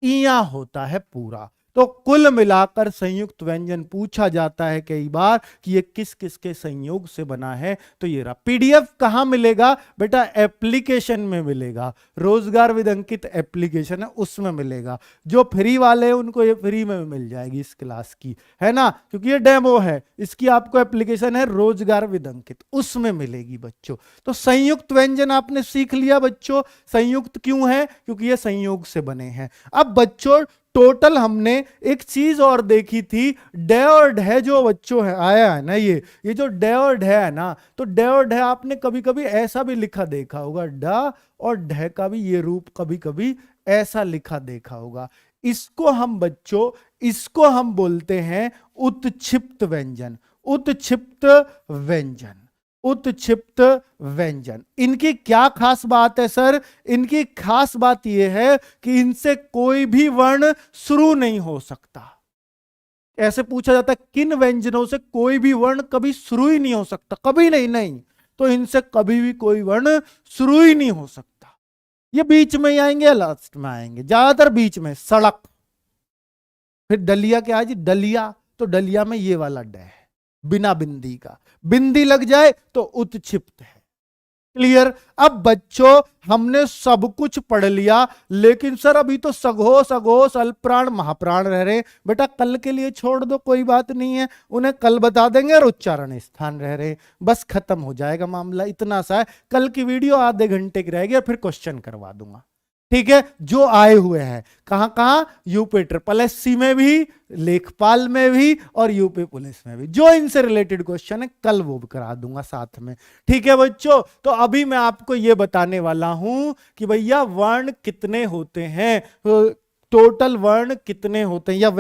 इया होता है पूरा। तो कुल मिलाकर संयुक्त व्यंजन पूछा जाता है कई बार कि ये किस किस के संयोग से बना है। तो ये रहा। पीडीएफ कहां मिलेगा बेटा? एप्लीकेशन में मिलेगा, रोजगार विद अंकित एप्लीकेशन है उसमें मिलेगा। जो फ्री वाले हैं उनको ये फ्री में मिल जाएगी इस क्लास की, है ना, क्योंकि ये डेमो है। इसकी आपको एप्लीकेशन है रोजगार विद अंकित, उसमें मिलेगी बच्चों। तो संयुक्त व्यंजन आपने सीख लिया बच्चों। संयुक्त क्यों है? क्योंकि ये संयोग से बने हैं। अब बच्चों टोटल हमने एक चीज और देखी थी, डे और ढे जो बच्चों है आया है ना, ये जो डे और ढे है ना, तो डे और ढे आपने कभी कभी ऐसा भी लिखा देखा होगा, ड और ढे का भी ये रूप कभी कभी ऐसा लिखा देखा होगा। इसको हम बच्चों, इसको हम बोलते हैं उत्क्षिप्त व्यंजन। उत्क्षिप्त व्यंजन, उत्क्षिप्त व्यंजन। इनकी क्या खास बात है सर? इनकी खास बात यह है कि इनसे कोई भी वर्ण शुरू नहीं हो सकता। ऐसे पूछा जाता है किन व्यंजनों से कोई भी वर्ण कभी शुरू ही नहीं हो सकता? कभी नहीं, नहीं। तो इनसे कभी भी कोई वर्ण शुरू ही नहीं हो सकता। ये बीच में ही आएंगे या लास्ट में आएंगे? ज्यादातर बीच में। सड़क, फिर डलिया क्या है जी? डलिया, तो डलिया में ये वाला ड है बिना बिंदी का, बिंदी लग जाए तो उत्क्षिप्त है। क्लियर? अब बच्चों हमने सब कुछ पढ़ लिया, लेकिन सर अभी तो सघोष अघोष अल्पप्राण महाप्राण रह रहे। बेटा कल के लिए छोड़ दो, कोई बात नहीं है, उन्हें कल बता देंगे। और उच्चारण स्थान रह रहे, बस खत्म हो जाएगा मामला, इतना सा है। कल की वीडियो आधे घंटे की रहेगी और फिर क्वेश्चन करवा दूंगा, ठीक है? जो आए हुए हैं कहां कहां? यूपी ट्रिपल एससी में भी, लेखपाल में भी, और यूपी पुलिस में भी। जो इनसे रिलेटेड क्वेश्चन है कल वो भी करा दूंगा साथ में, ठीक है बच्चों? तो अभी मैं आपको ये बताने वाला हूं कि भैया वर्ण कितने होते हैं, टोटल वर्ण कितने होते हैं, या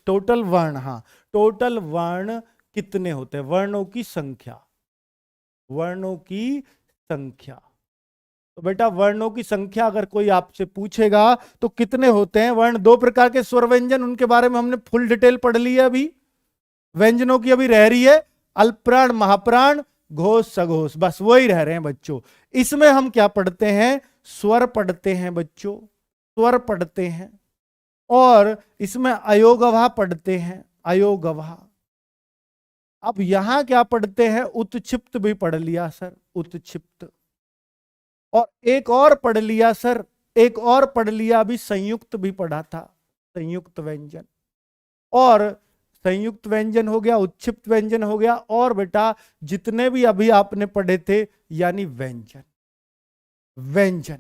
टोटल वर्ण, हाँ टोटल वर्ण कितने होते हैं, वर्णों की संख्या, वर्णों की संख्या। तो बेटा वर्णों की संख्या अगर कोई आपसे पूछेगा तो कितने होते हैं वर्ण? दो प्रकार के स्वर व्यंजन, उनके बारे में हमने फुल डिटेल पढ़ ली है। अभी व्यंजनों की अभी रह रही है अल्पप्राण महाप्राण घोष सघोष, बस वही रह रहे हैं बच्चों। इसमें हम क्या पढ़ते हैं? स्वर पढ़ते हैं बच्चों, स्वर पढ़ते हैं। और इसमें अयोगवा पढ़ते हैं, अयोगवा। अब यहां क्या पढ़ते हैं? उत्क्षिप्त भी पढ़ लिया सर, उत्क्षिप्त। और एक और पढ़ लिया सर, एक और पढ़ लिया अभी, संयुक्त भी पढ़ा था, संयुक्त व्यंजन। और संयुक्त व्यंजन हो गया, उत्क्षिप्त व्यंजन हो गया, और बेटा जितने भी अभी आपने पढ़े थे यानी व्यंजन, व्यंजन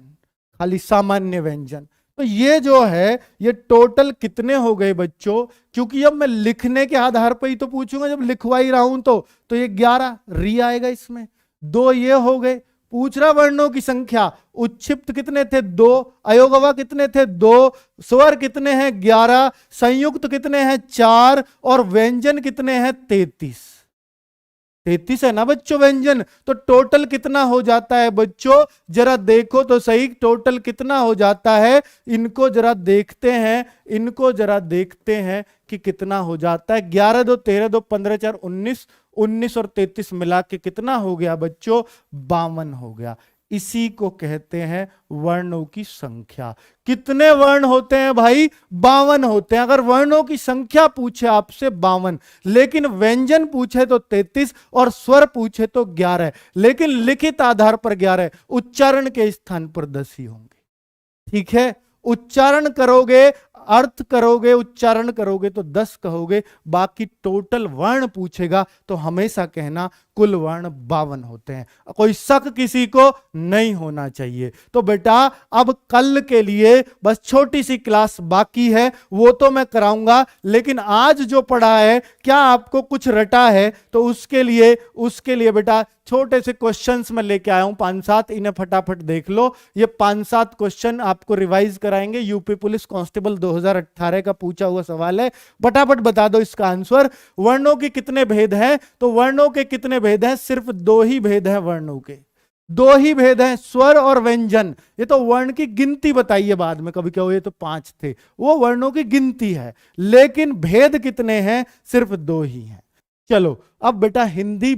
खाली सामान्य व्यंजन। तो ये जो है ये टोटल कितने हो गए बच्चों? क्योंकि अब मैं लिखने के आधार पर ही तो पूछूंगा, जब लिखवा ही रहा हूं तो ये 11 री आएगा इसमें, 2 ये हो गए। पूछ रहा वर्णों की संख्या, उत्क्षिप्त कितने थे? 2, अयोगवा कितने थे? 2, स्वर कितने हैं? 11, संयुक्त कितने हैं? 4, और व्यंजन कितने हैं? 33। 33 है ना बच्चों व्यंजन? तो टोटल कितना हो जाता है बच्चों? जरा देखो तो सही, टोटल कितना हो जाता है? इनको जरा देखते हैं, इनको जरा देखते हैं कि कितना हो जाता है। 11 2 13 2 15 4 19, 19 और 33 मिला के कितना हो गया बच्चों? 52 हो गया। इसी को कहते हैं वर्णों की संख्या। कितने वर्ण होते हैं भाई? 52 होते हैं। अगर वर्णों की संख्या पूछे आपसे 52, लेकिन व्यंजन पूछे तो 33 और स्वर पूछे तो 11, लेकिन लिखित आधार पर 11, उच्चारण के स्थान पर 10 ही होंगे, ठीक है? उच्चारण करोगे, अर्थ करोगे, उच्चारण करोगे तो 10 कहोगे, बाकी टोटल वर्ण पूछेगा तो हमेशा कहना कुल वर्ण 52 होते हैं। कोई शक किसी को नहीं होना चाहिए। तो बेटा अब कल के लिए बस छोटी सी क्लास बाकी है, वो तो मैं कराऊंगा, लेकिन आज जो पढ़ा है क्या आपको कुछ रटा है? तो उसके लिए बेटा छोटे से क्वेश्चंस में लेके आया हूं 5-7, इन्हें फटाफट देख लो। ये 5-7 क्वेश्चन आपको रिवाइज कराएंगे। यूपी पुलिस कांस्टेबल 2018 का पूछा हुआ सवाल है, फटाफट बता दो इसका आंसर। वर्णों के कितने भेद हैं? तो वर्णों के कितने भेद हैं? सिर्फ 2 ही भेद हैं वर्णों के, दो ही भेद हैं, स्वर और व्यंजन। ये तो वर्ण की गिनती बताइए बाद में कभी क्या, ये तो 5 थे, वो वर्णों की गिनती है, लेकिन भेद कितने हैं? सिर्फ 2 ही हैं। चलो अब बेटा हिंदी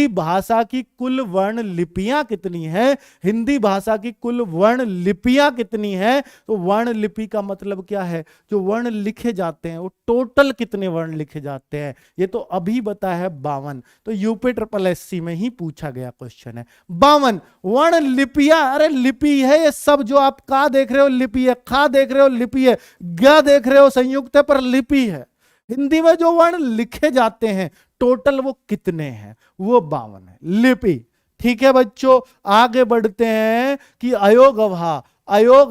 भाषा की कुल वर्ण लिपियां कितनी है? हिंदी भाषा की कुल वर्ण लिपियां कितनी है? तो वर्ण लिपि का मतलब क्या है? जो वर्ण लिखे जाते हैं वो टोटल कितने वर्ण लिखे जाते हैं? ये तो अभी बताया है 52। तो यूपी SSC में ही पूछा गया क्वेश्चन है 52 वर्ण लिपियां। अरे लिपि है ये सब, जो आप का देख रहे हो लिपि है, खा देख रहे हो लिपि है, ग देख रहे हो संयुक्त है पर लिपि है। हिंदी में जो वर्ण लिखे जाते हैं टोटल वो कितने हैं? वो 52 है, लिपि। ठीक है बच्चों, आगे बढ़ते हैं कि अयोग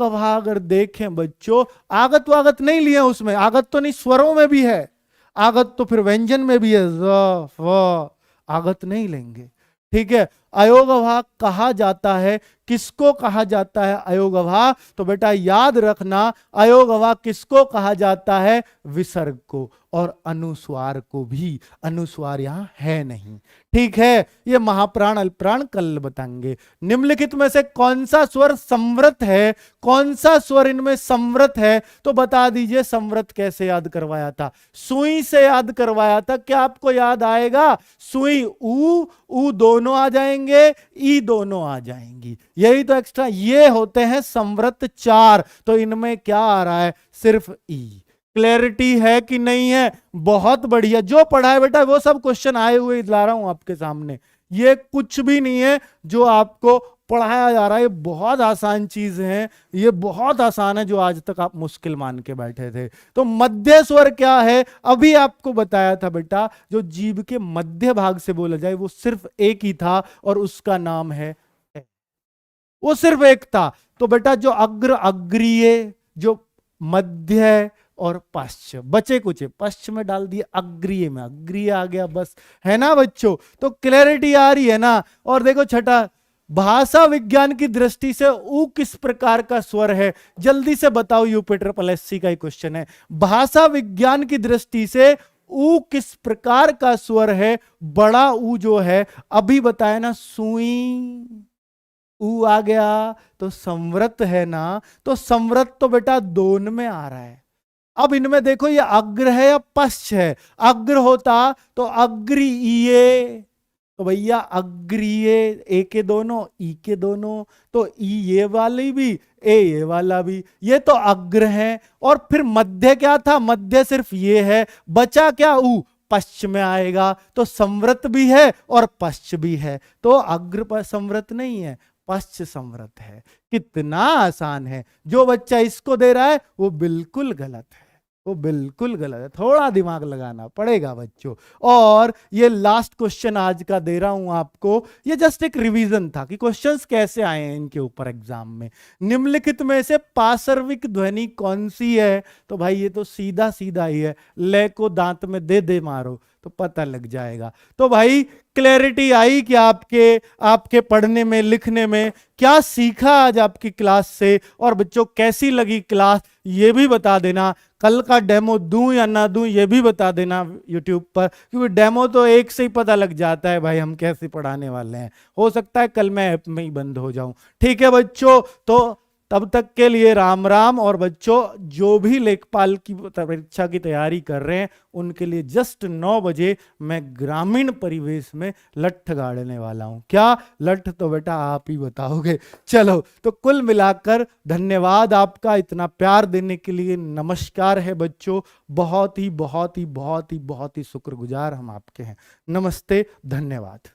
अभा अगर देखें बच्चों, आगत वागत नहीं लिए उसमें, आगत तो नहीं, स्वरों में भी है आगत, तो फिर व्यंजन में भी है, ज व, आगत नहीं लेंगे। ठीक है, अयोग अभा कहा जाता है, किसको कहा जाता है अयोग अभा? तो बेटा याद रखना, अयोग अभा किसको कहा जाता है? विसर्ग को और अनुस्वार को भी। अनुस्वार यहां है नहीं। ठीक है, ये महाप्राण अल्पप्राण कल बताएंगे। निम्नलिखित में से कौन सा स्वर संवृत है? कौन सा स्वर इनमें संवृत है? तो बता दीजिए। संवृत कैसे याद करवाया था? सुई से याद करवाया था। क्या आपको याद आएगा? सुई ऊ दोनों आ जाएंगे, ई दोनों आ जाएंगी, यही तो एक्स्ट्रा। ये होते हैं संवृत 4। तो इनमें क्या आ रहा है? सिर्फ ई। क्लैरिटी है कि नहीं है? बहुत बढ़िया। जो पढ़ा है बेटा वो सब क्वेश्चन आए हुए ला रहा हूं आपके सामने। ये कुछ भी नहीं है जो आपको पढ़ाया जा रहा है, ये बहुत आसान चीज है, ये बहुत आसान है जो आज तक आप मुश्किल मान के बैठे थे। तो मध्य स्वर क्या है? अभी आपको बताया था बेटा, जो जीभ के मध्य भाग से बोला जाए वो सिर्फ एक ही था और उसका नाम है, वो सिर्फ एक था। तो बेटा जो अग्र अग्रीय, जो मध्य और पश्च, बचे कुछ पश्च में डाल दिए, अग्रीय में अग्रीय आ गया, बस। है ना बच्चों? तो क्लैरिटी आ रही है ना? और देखो छठा, भाषा विज्ञान की दृष्टि से ऊ किस प्रकार का स्वर है? जल्दी से बताओ, यूपी SSC का ही क्वेश्चन है। भाषा विज्ञान की दृष्टि से ऊ किस प्रकार का स्वर है? बड़ा ऊ जो है, अभी बताया ना, सुई ऊ आ गया, तो संवृत है ना? तो संवृत तो बेटा दोनों में आ रहा है। अब इनमें देखो, ये अग्र है या पश्च है? अग्र होता तो अग्रीय, तो भैया अग्रीय ए के दोनों, ई के दोनों, तो ई ये वाली भी, ए ये वाला भी, ये तो अग्र है। और फिर मध्य क्या था? मध्य सिर्फ ये है, बचा क्या? ऊ पश्चिम में आएगा, तो संवृत भी है और पश्च भी है। तो अग्र पर संवृत नहीं है, पश्च संवृत है। कितना आसान है। जो बच्चा इसको दे रहा है वो बिल्कुल गलत है, वो बिल्कुल गलत है। थोड़ा दिमाग लगाना पड़ेगा बच्चों। और ये लास्ट क्वेश्चन आज का दे रहा हूं आपको, ये जस्ट एक रिवीजन था कि क्वेश्चंस कैसे आए हैं इनके ऊपर एग्जाम में। निम्नलिखित में से पार्श्विक ध्वनि कौन सी है? तो भाई ये तो सीधा सीधा ही है, ले को दांत में दे दे मारो तो पता लग जाएगा। तो भाई क्लैरिटी आई कि आपके पढ़ने में, लिखने में क्या सीखा आज आपकी क्लास से? और बच्चों कैसी लगी क्लास ये भी बता देना। कल का डेमो दूं या ना दूं ये भी बता देना यूट्यूब पर, क्योंकि डेमो तो एक से ही पता लग जाता है भाई हम कैसे पढ़ाने वाले हैं। हो सकता है कल मैं ऐप में ही बंद हो जाऊं। ठीक है बच्चों, तो तब तक के लिए राम राम। और बच्चों जो भी लेखपाल की परीक्षा की तैयारी कर रहे हैं उनके लिए जस्ट 9 बजे मैं ग्रामीण परिवेश में लठ गाड़ने वाला हूं। क्या लठ? तो बेटा आप ही बताओगे। चलो, तो कुल मिलाकर धन्यवाद आपका इतना प्यार देने के लिए। नमस्कार है बच्चों, बहुत ही बहुत ही बहुत ही बहुत ही शुक्रगुजार हम आपके हैं। नमस्ते, धन्यवाद।